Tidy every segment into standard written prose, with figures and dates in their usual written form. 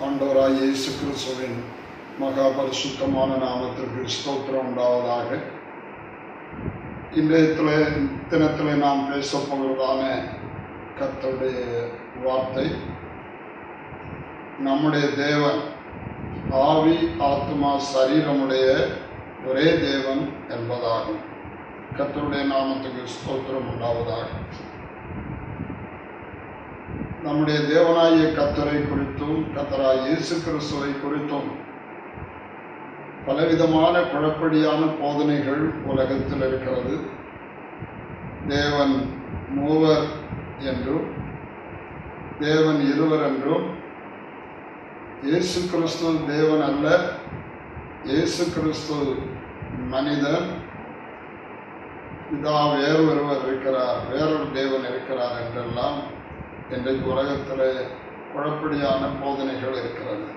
ஆண்டவராய் இயேசு கிறிஸ்துவின் மகா பரிசுத்தமான நாமத்திற்கு ஸ்தோத்திரம் உண்டாவதாக. இன்றைய தினத்தில் நாம் பேசப் போகிறதான கர்த்தருடைய வார்த்தை, நம்முடைய தேவன் ஆவி ஆத்மா சரீரமுடைய ஒரே தேவன் என்பதாகும். கர்த்தருடைய நாமத்துக்கு ஸ்தோத்திரம் உண்டாவதாக. நம்முடைய தேவனாகிய கர்த்தரை குறித்தும் கர்த்தராகிய இயேசு கிறிஸ்துவை குறித்தும் பலவிதமான குழப்படியான போதனைகள் உலகத்தில் இருக்கிறது. தேவன் மூவர் என்றும் தேவன் இருவர் என்றும், இயேசு கிறிஸ்து தேவன் அல்ல, இயேசு கிறிஸ்து மனிதன், இதா வேறொருவர் இருக்கிறார், வேறொரு தேவன் இருக்கிறார் என்றெல்லாம் இன்றைக்கு உலகத்தில் குழப்படியான போதனைகள் இருக்கிறது.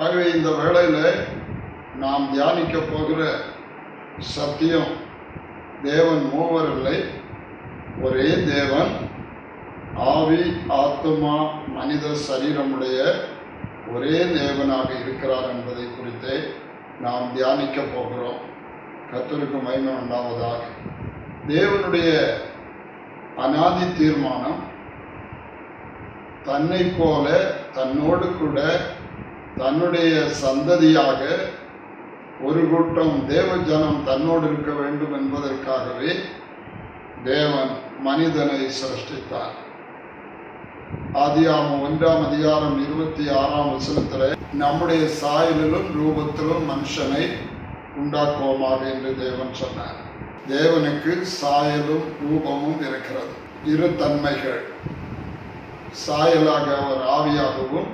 ஆகவே இந்த வேளையில் நாம் தியானிக்க போகிற சத்தியம், தேவன் மூவர் இல்லை, ஒரே தேவன் ஆவி ஆத்மா மனித சரீரமுடைய ஒரே தேவனாக இருக்கிறார் என்பதை குறித்தே நாம் தியானிக்க போகிறோம். கர்த்தருக்கு மகிமை உண்டாவதாக. தேவனுடைய அநாதி தீர்மானம், தன்னை போல தன்னோடு கூட தன்னுடைய சந்ததியாக ஒரு கூட்டம் தேவ ஜனம் தன்னோடு இருக்க வேண்டும் என்பதற்காகவே தேவன் மனிதனை சிருஷ்டித்தார். ஆதியாகமம் 1ஆம் அதிகாரம் 26ஆம் வசனத்தில், நம்முடைய சாயலிலும் ரூபத்திலும் மனுஷனை உண்டாக்குவோமாக என்று தேவன் சொன்னார். தேவனுக்கு சாயலும் ரூபமும் இருக்கிறது, இரு தன்மைகள். சாயலாக அவர் ஆவியாகவும்,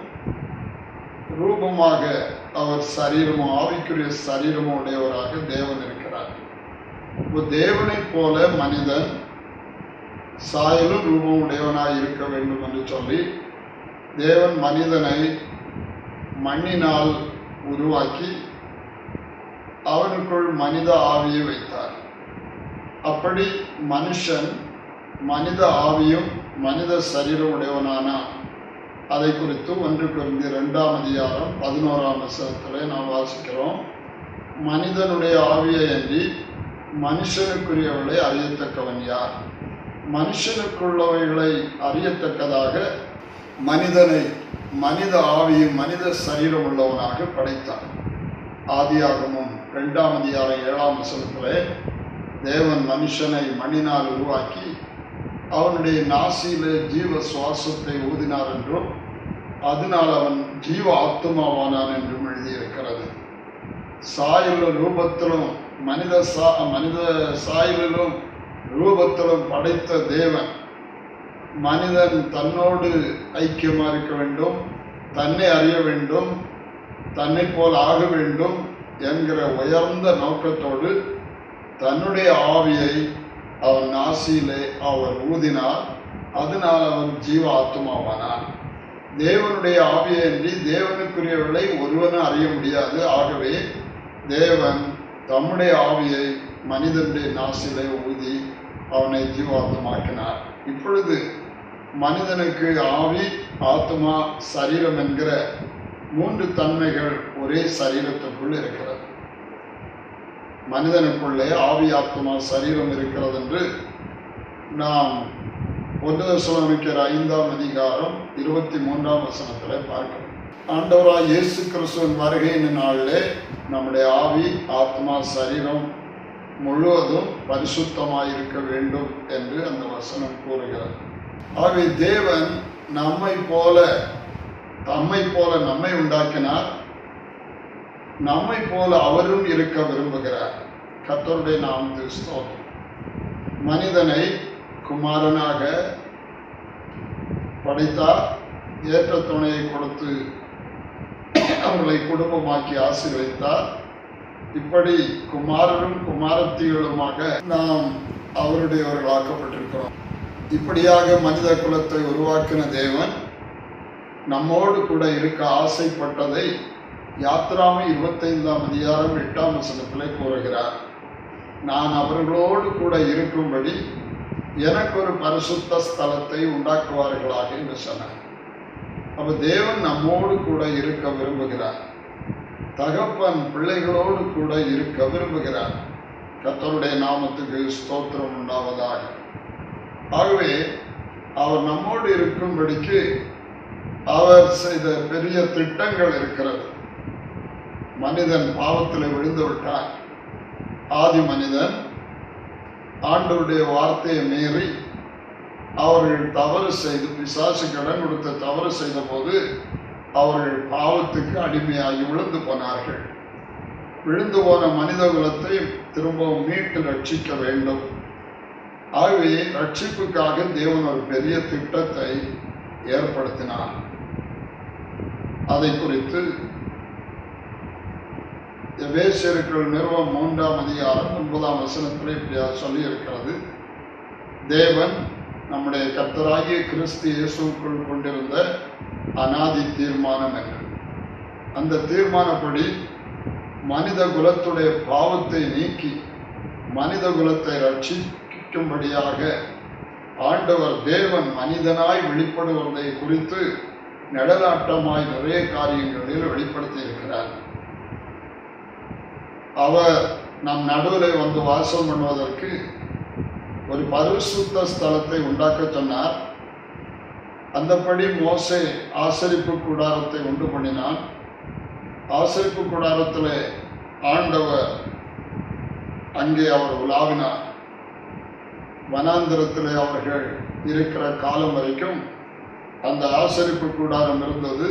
ரூபமாக அவர் சரீரமும், ஆவிக்குரிய சரீரமும் உடையவராக தேவன் இருக்கிறார். தேவனை போல மனிதன் சாயலும் ரூபம் உடையவனாய் இருக்க வேண்டும் என்று சொல்லி தேவன் மனிதனை மண்ணினால் உருவாக்கி அவனுக்குள் மனித ஆவியை வைத்தார். அப்படி மனுஷன் மனித ஆவியும் மனித சரீரம் உடையவனானான். அதை குறித்து 1 கொரிந்தியர் 2ஆம் அதிகாரம் 11ஆம் வசனத்தில் நாம் வாசிக்கிறோம். மனிதனுடைய ஆவியை அன்றி மனுஷனுக்குரியவர்களை அறியத்தக்கவன் யார்? மனுஷனுக்குள்ளவைகளை அறியத்தக்கதாக மனிதனை மனித ஆவியும் மனித சரீரம் உள்ளவனாக படைத்தான். ஆதியாகமம் 2ஆம் அதிகாரம் 7ஆம் வசனத்தில், தேவன் மனுஷனை மண்ணினால் உருவாக்கி அவனுடைய நாசியிலே ஜீவ சுவாசத்தை ஊதினார் என்றும் அதனால் அவன் ஜீவ ஆத்மாவானான் என்றும் எழுதியிருக்கிறது. சாயலும் ரூபத்திலும் மனித சாயலிலும் ரூபத்திலும் படைத்த தேவன் மனிதன் தன்னோடு ஐக்கியமாக இருக்க வேண்டும், தன்னை அறிய வேண்டும், தன்னை போல் ஆக வேண்டும் என்கிற உயர்ந்த நோக்கத்தோடு தன்னுடைய ஆவியை அவன் நாசியிலே அவர் ஊதினார். அதனால் அவன் ஜீவ ஆத்மாவானான். தேவனுடைய ஆவியை அன்றி தேவனுக்குரியவர்களை ஒருவனும் அறிய முடியாது. ஆகவே தேவன் தம்முடைய ஆவியை மனிதனுடைய நாசியிலே ஊதி அவனை ஜீவாத்மாக்கினார். இப்பொழுது மனிதனுக்கு ஆவி ஆத்மா சரீரம் என்கிற 3 தன்மைகள் ஒரே சரீரத்திற்குள் இருக்கிறது. மனிதனுக்குள்ளே ஆவி ஆத்மா சரீரம் இருக்கிறது என்று நாம் 1 தெசலோனிக்கேயர் 5ஆம் அதிகாரம் 23ஆம் வசனத்தில் பார்க்கிறோம். ஆண்டவராய் இயேசு கிறிஸ்துவின் வருகையின் நாளிலே நம்முடைய ஆவி ஆத்மா சரீரம் முழுவதும் பரிசுத்தமாயிருக்க வேண்டும் என்று அந்த வசனம் கூறுகிறது. ஆகவே தேவன் தம்மை போல நம்மை உண்டாக்கினார், நம்மை போல அவரும் இருக்க விரும்புகிறார். கர்த்தருடைய நாமத்துக்கு ஸ்தோத்திரம். மனிதனை குமாரனாக படைத்தார், ஏற்ற துணையை கொடுத்து அவர்களை குடும்பமாக்கி ஆசீர்வதித்தார். இப்படி குமாரரும் குமாரத்திகளுமாக நாம் அவருடையவர்களாக்கப்பட்டிருக்கிறோம். இப்படியாக மனித குலத்தை உருவாக்கின தேவன் நம்மோடு கூட இருக்க ஆசைப்பட்டதை யாத்திராமை 25ஆம் அதிகாரம் 8ஆம் வசனத்தில் கூறுகிறார். நான் அவர்களோடு கூட இருக்கும்படி எனக்கு ஒரு பரிசுத்த ஸ்தலத்தை உண்டாக்குவார்களாக என்று சொன்னார். அப்ப தேவன் நம்மோடு கூட இருக்க விரும்புகிறார். தகப்பன் பிள்ளைகளோடு கூட இருக்க விரும்புகிறார். கர்த்தருடைய நாமத்துக்கு ஸ்தோத்திரம் உண்டாவதாக. ஆகவே அவர் நம்மோடு இருக்கும்படிக்கு அவர் செய்த பெரிய திட்டங்கள் இருக்கிறது. மனிதன் பாவத்தில் விழுந்து விட்டான். ஆதி மனிதன் ஆண்டவருடைய வார்த்தையை மீறி அவர்கள் தவறு செய்து, பிசாசு கடன் கொடுத்த தவறு செய்த போது அவர்கள் பாவத்துக்கு அடிமையாகி விழுந்து போனார்கள். விழுந்து போன மனித குலத்தை திரும்பவும் மீட்டு ரட்சிக்க வேண்டும். ஆகவே ரட்சிப்புக்காக தேவன் ஒரு பெரிய திட்டத்தை ஏற்படுத்தினார். அதை குறித்து எபேசியர்கள் நிறுவனம் 3ஆம் அதிகாரம் 9ஆம் வசனத்தில் இப்படியா சொல்லி இருக்கிறது. தேவன் நம்முடைய கர்த்தராகிய கிறிஸ்து இயேசுக்குள் கொண்டிருந்த அநாதி தீர்மானம் என்று, அந்த தீர்மானப்படி மனித குலத்துடைய பாவத்தை நீக்கி மனித குலத்தை ரட்சிக்கும்படியாக ஆண்டவர் தேவன் மனிதனாய் வெளிப்படுவதை குறித்து நிழலாட்டமாய் நிறைய காரியங்களில் வெளிப்படுத்தி இருக்கிறார். அவர் நம் நடுவில் வந்து வாசம் பண்ணுவதற்கு ஒரு பரிசுத்த ஸ்தலத்தை உண்டாக்க சொன்னார். அந்தபடி மோசே ஆசரிப்பு கூடாரத்தை உண்டு பண்ணினான். ஆசரிப்பு கூடாரத்தில் ஆண்டவர் அங்கே அவர் உலாவினார். வனாந்திரத்தில் அவர்கள் இருக்கிற காலம் வரைக்கும் அந்த ஆசரிப்பு கூடாரம் இருந்தது.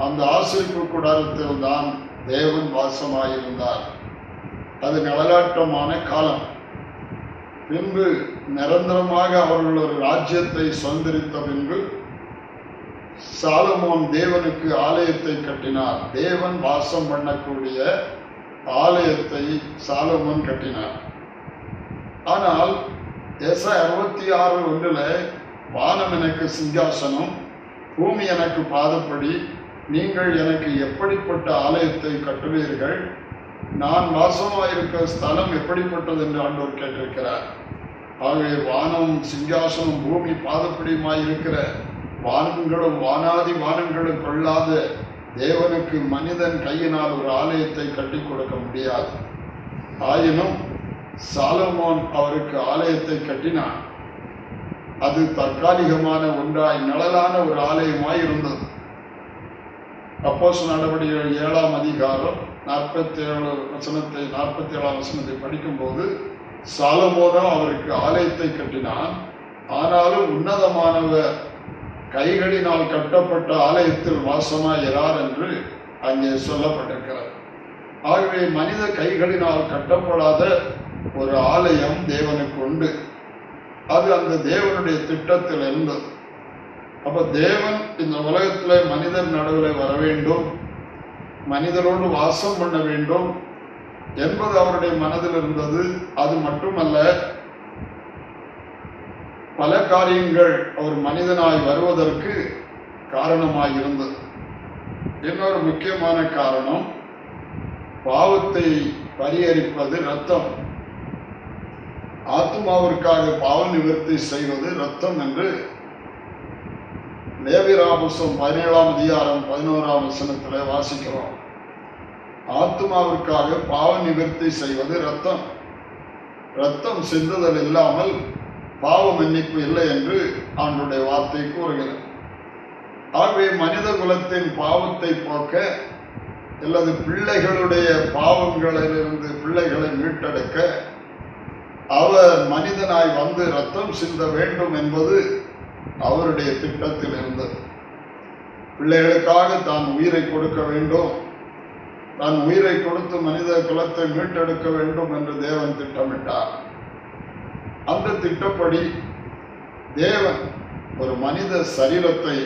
அந்த ஆசரிப்பு கூடாரத்தில் தான் தேவன் வாசமாயிருந்தார். அது நிழலாட்டமான காலம். பின்பு நிரந்தரமாக அவர்கள் ஒரு ராஜ்யத்தை சுதந்திரித்த பின்பு சாலமோன் தேவனுக்கு ஆலயத்தை கட்டினார். தேவன் வாசம் பண்ணக்கூடிய ஆலயத்தை சாலமோன் கட்டினார். ஆனால் ஏசாயா 66:1 வானம் எனக்கு சிங்காசனம், பூமி எனக்கு பாதப்படி, நீங்கள் எனக்கு எப்படிப்பட்ட ஆலயத்தை கட்டுவீர்கள், நான் வாசமாயிருக்கிற ஸ்தலம் எப்படிப்பட்டது என்று ஆண்டவர் கேட்டிருக்கிறார். ஆகவே வானம் சிங்காசனம், பூமி பாதப்படியுமாயிருக்கிற வானங்களும் வானாதி வானங்களும் கொள்ளாத தேவனுக்கு மனிதன் கையினால் ஒரு ஆலயத்தை கட்டி கொடுக்க முடியாது. ஆயினும் சாலமோன் அவருக்கு ஆலயத்தை கட்டினான். அது தற்காலிகமான ஒன்றாய் நிழலான ஒரு ஆலயமாய் இருந்தது. அப்போஸ்தலர் நடவடிக்கைகள் 7ஆம் அதிகாரம் 47ஆம் வசனத்தை படிக்கும்போது சாலமோனோ அவருக்கு ஆலயத்தை கட்டினான். ஆனாலும் உன்னதமானவர் கைகளினால் கட்டப்பட்ட ஆலயத்தில் வாசமாயிரார் என்று அங்கே சொல்லப்பட்டிருக்கிறது. ஆகவே மனித கைகளினால் கட்டப்படாத ஒரு ஆலயம் தேவனுக்கு உண்டு. அது அந்த தேவனுடைய திட்டத்தில் இருந்தது. அப்ப தேவன் இந்த உலகத்தில் மனிதன் நடுவில் வர வேண்டும், மனிதனோடு வாசம் பண்ண வேண்டும் என்பது அவருடைய மனதில் இருந்தது. அது மட்டுமல்ல, பல காரியங்கள் அவர் மனிதனாய் வருவதற்கு காரணமாய் இருந்தது. இன்னொரு முக்கியமான காரணம், பாவத்தை பரிகரிப்பது இரத்தம். ஆத்மாவிற்காக பாவ நிவர்த்தி செய்வது இரத்தம் என்று லேவியராகமம் 17ஆம் அதிகாரம் 11ஆம் வசனத்தில் வாசிக்கிறோம். ஆத்மாவிற்காக பாவ நிவர்த்தி செய்வது இரத்தம். இரத்தம் சிந்துதல் இல்லாமல் பாவ மன்னிப்பு இல்லை என்று ஆண்டவருடைய வார்த்தை கூறுகிறது. ஆகவே மனித குலத்தின் பாவத்தை போக்க அல்லது பிள்ளைகளுடைய பாவங்களிலிருந்து பிள்ளைகளை மீட்டெடுக்க அவர் மனிதனாய் வந்து ரத்தம் சிந்த வேண்டும் என்பது அவருடைய திட்டத்தில் இருந்தது. பிள்ளைகளுக்காக தான் உயிரை கொடுக்க வேண்டும், தான் உயிரை கொடுத்து மனித குலத்தை மீட்டெடுக்க வேண்டும் என்று தேவன் திட்டமிட்டார். அந்த திட்டப்படி தேவன் ஒரு மனித சரீரத்தை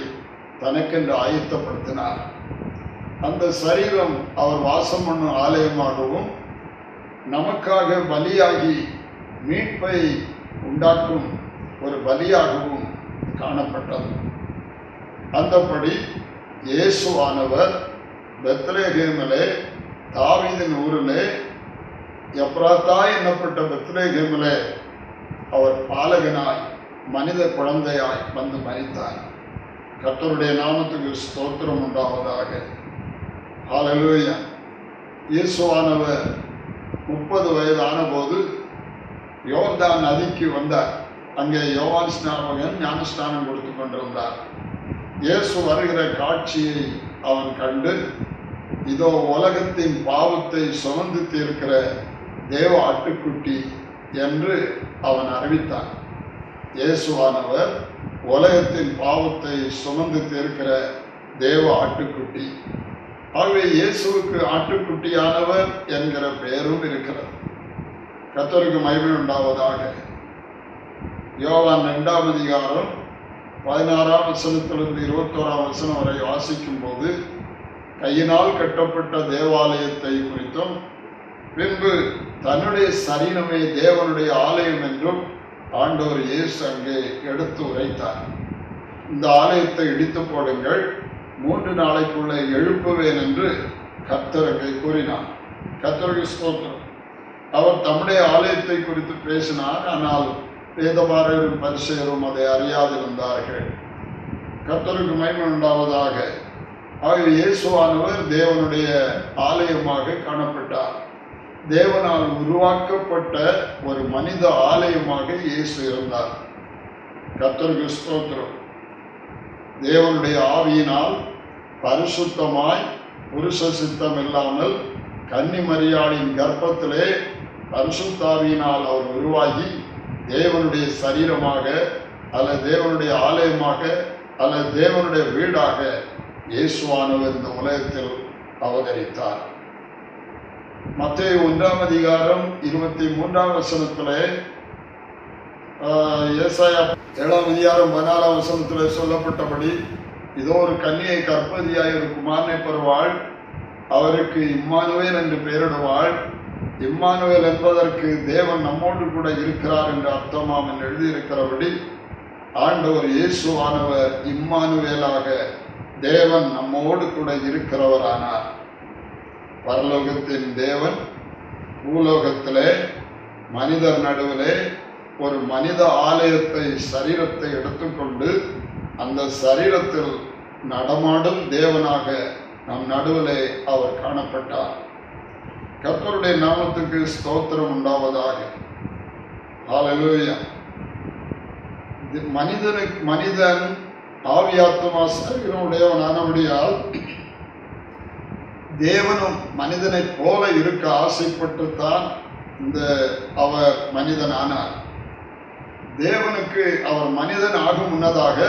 தனக்கென்று ஆயத்தப்படுத்தினார். அந்த சரீரம் அவர் வாசம் பண்ணும் ஆலயமாகவும் நமக்காக பலியாகி மீட்பை உண்டாக்கும் ஒரு பலியாகவும் காணப்பட்டது. அந்தபடி இயேசுவானவர் பெத்லகேமிலே, தாவீதின் ஊரிலே, எப்ராத்தா என்னப்பட்ட கர்த்தருடைய நாமத்துக்கு ஸ்தோத்திரம் உண்டாவதாக. ஹல்லேலூயா. இயேசுவானவர் 30 வயதான போது யோர்தான் நதிக்கு வந்தார். அங்கே யோவான் ஸ்நாபகன் ஞானஸ்நானம் கொடுத்து கொண்டிருந்தார். இயேசு வருகிற காட்சியை அவன் கண்டு, இதோ உலகத்தின் பாவத்தை சுமந்து தீர்க்கிற தேவ ஆட்டுக்குட்டி என்று அவன் அறிவித்தான். இயேசுவானவர் உலகத்தின் பாவத்தை சுமந்து தீர்க்கிற தேவ ஆட்டுக்குட்டி. ஆகவே இயேசுவுக்கு ஆட்டுக்குட்டியானவர் என்கிற பெயரும் இருக்கிறது. கர்த்தருக்கு மகிமை உண்டாவதாக. யோவான் 2ஆம் அதிகாரம் 16ஆம் வசனத்திலிருந்து 21ஆம் வசனம் வரை வாசிக்கும் போது கையினால் கட்டப்பட்ட தேவாலயத்தை குறித்தும், பின்பு தன்னுடைய சரீரமே தேவனுடைய ஆலயம் என்றும் ஆண்டவர் இயேசு அங்கே எடுத்து உரைத்தார். இந்த ஆலயத்தை இடித்து போடுங்கள், 3 நாளைக்குள்ளே எழுப்புவேன் என்று கர்த்தர் அங்கே கூறினார். கர்த்தருக்கு ஸ்தோத்திரம். அவர் தம்முடைய ஆலயத்தை குறித்து பேசினார். ஆனால் வேதபாரகரும் பரிசேயரும் அதை அறியாதிருந்தார்கள். கர்த்தருக்கு மகிமை உண்டாவதாக. ஆகவே இயேசுவானவர் தேவனுடைய ஆலயமாக காணப்பட்டார். தேவனால் உருவாக்கப்பட்ட ஒரு மனித ஆலயமாக இயேசு இருந்தார். கர்த்தருக்கு ஸ்தோத்திரம். தேவனுடைய ஆவியினால் பரிசுத்தமாய் புருஷ சித்தம் இல்லாமல் கன்னி மரியாளின் கர்ப்பத்திலே பரிசுத்தாவியினால் அவர் உருவாகி தேவனுடைய சரீரமாக அல்லது தேவனுடைய ஆலயமாக அல்லது தேவனுடைய வீடாக இயேசுவானவர் இந்த உலகத்தில் அவதரித்தார். மத்தேயு 1ஆம் அதிகாரம் 23ஆம் வசனத்திலே, ஏசாயா 7ஆம் அதிகாரம் 14ஆம் வசனத்திலே சொல்லப்பட்டபடி, இதோ ஒரு கன்னியை கர்ப்பவதியாய் ஒரு குமாரனை பெறுவாள், அவருக்கு இம்மானுவேல் என்று பெயரிடுவாள். இம்மானுவேல் என்பதற்கு தேவன் நம்மோடு கூட இருக்கிறார் என்று அர்த்தமாம் என்று எழுதியிருக்கிறபடி ஆண்டவர் இயேசுவானவர் இம்மானுவேலாக தேவன் நம்மோடு கூட இருக்கிறவரானார். பரலோகத்தின் தேவன் பூலோகத்திலே மனிதர் நடுவிலே ஒரு மனித ஆலயத்தை சரீரத்தை எடுத்துக்கொண்டு அந்த சரீரத்தில் நடமாடும் தேவனாக நம் நடுவிலே அவர் காணப்பட்டார். கர்த்தருடைய நாமத்துக்கு ஸ்தோத்திரம் உண்டாவதாக. ஹல்லேலூயா. மனிதன் ஆவியாத்மா சரீரம் உடையவனானபடியால் தேவனும் மனிதனை போல இருக்க ஆசைப்பட்டுத்தான் அவர் மனிதன் ஆனார். தேவனுக்கு அவர் மனிதன் ஆகும் முன்னதாக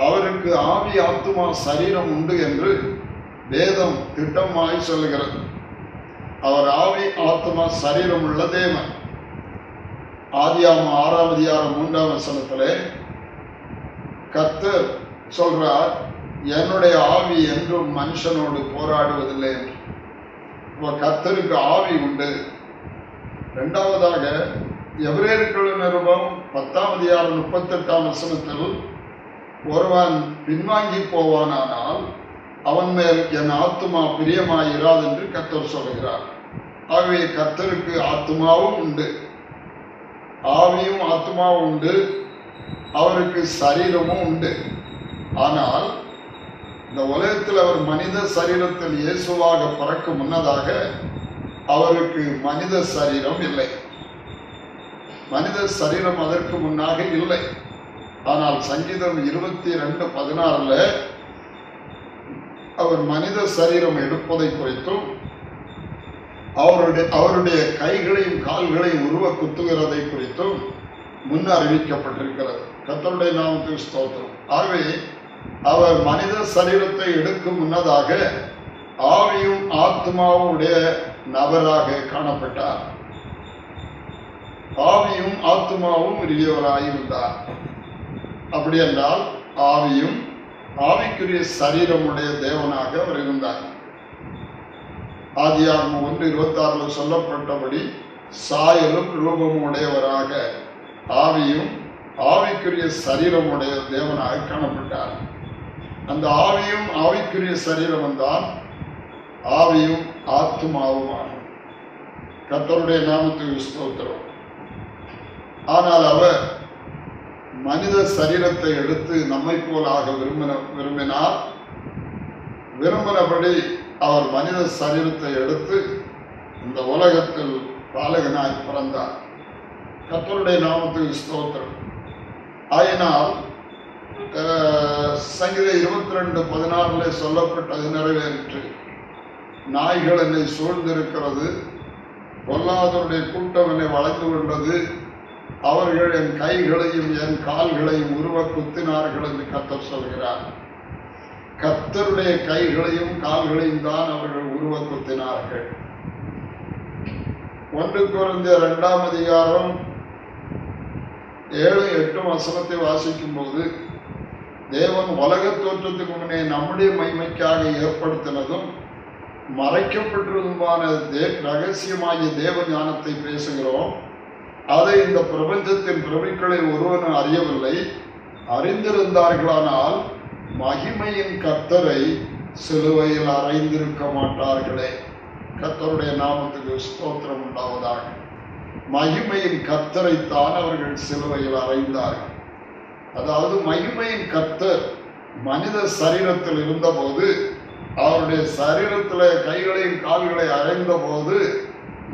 அவருக்கு ஆவி ஆத்துமா சரீரம் உண்டு என்று வேதம் திட்டமாய் சொல்லுகிறது. அவர் ஆவி ஆத்துமா சரீரம் உள்ள தேவன். ஆதியாகமம் 6ஆம் அதிகாரம் 3ஆம் வசனத்திலே கர்த்தர் சொல்றார், என்னுடைய ஆவி என்றும் மனுஷனோடு போராடுவதில்லை என்று. கர்த்தருக்கு ஆவி உண்டு. 2ஆவதாக எபிரேயர்கள் நிருபம் 10ஆம் அதிகாரம் 38ஆம் வசனத்தில், ஒருவன் பின்வாங்கி போவானானால் அவன் மேல் என் ஆத்துமா பிரியமாயிராது என்று கர்த்தர் சொல்கிறார். ஆகவே கர்த்தருக்கு ஆத்துமாவும் உண்டு, ஆவியும் ஆத்துமாவும் உண்டு, அவருக்கு சரீரமும் உண்டு. ஆனால் இந்த உலகத்தில் அவர் மனித சரீரத்தில் இயேசுவாக பிறக்கும் முன்னதாக அவருக்கு மனித சரீரம் இல்லை. மனித சரீரம் அதற்கு முன்னாக இல்லை. ஆனால் சங்கீதம் 22:16 அவர் மனித சரீரம் எடுப்பதை குறித்தும் அவருடைய கைகளையும் கால்களையும் உருவ குத்துகிறதை குறித்தும் முன் அறிவிக்கப்பட்டிருக்கிறது. கர்த்தருடைய நாமத்துக்கு ஸ்தோத்திரம். ஆகவே அவர் மனித சரீரத்தை எடுக்கும் முன்னதாக ஆவியும் ஆத்மாவும் உடைய நபராக காணப்பட்டார். ஆவியும் ஆத்மாவும் உரியவராயிருந்தார். அப்படி என்றால் ஆவியும் ஆவிக்குரிய சரீரமுடைய தேவனாக அவர் இருந்தார். ஆதியாகமம் 1:26 சொல்லப்பட்டபடி சாயலும் ரூபமும் உடையவராக ஆவியும் ஆவிக்குரிய சரீரமுடைய தேவனாக காணப்பட்டார். அந்த ஆவியும் ஆவிக்குரிய சரீரம் தான் ஆவியும் ஆத்மாவும் ஆகும். கர்த்தருடைய நாமத்துக்கு ஸ்தோத்திரம். ஆனால் அவர் மனித சரீரத்தை எடுத்து நம்மை போலாக விரும்பினார். விரும்பினபடி அவர் மனித சரீரத்தை எடுத்து இந்த உலகத்தில் பாலகனாய் பிறந்தார். கர்த்தருடைய நாமத்துக்கு ஸ்தோத்திரம். ஆயினால் சங்கீதம் 22:16 சொல்லப்பட்டது நிறைவேறிற்று. நாய்கள் என்னை சூழ்ந்திருக்கிறது, பொல்லாதவருடைய கூட்டம் என்னை வளைந்து கொண்டது, அவர்கள் என் கைகளையும் என் கால்களையும் உருவ குத்தினார்கள் என்று கர்த்தர் சொல்கிறார். கர்த்தருடைய கைகளையும் கால்களையும் தான் அவர்கள் உருவ குத்தினார்கள். 1 கொரிந்தியர் 2:7-8 வாசிக்கும் போது, தேவன் உலக தோற்றத்துக்கு முன்னே நம்முடைய மகிமைக்காக ஏற்படுத்தினதும் மறைக்கப்பட்டிருந்துமான ரகசியமாகிய தேவ ஞானத்தை பேசுகிறோம். அதை இந்த பிரபஞ்சத்தின் பிரபுக்களில் ஒருவனும் அறியவில்லை. அறிந்திருந்தார்களானால் மகிமையின் கர்த்தரை சிலுவையில் அறைந்திருக்க மாட்டார்களே. கர்த்தருடைய நாமத்துக்கு ஸ்தோத்திரம் உண்டாவதாக. மகிமையின் கர்த்தரைத்தான் அவர்கள் சிலுவையில் அறைந்தார்கள். அதாவது மகிமையின் கர்த்தர் மனித சரீரத்தில் இருந்தபோது, அவருடைய சரீரத்தில் கைகளையும் கால்களை அறைந்த போது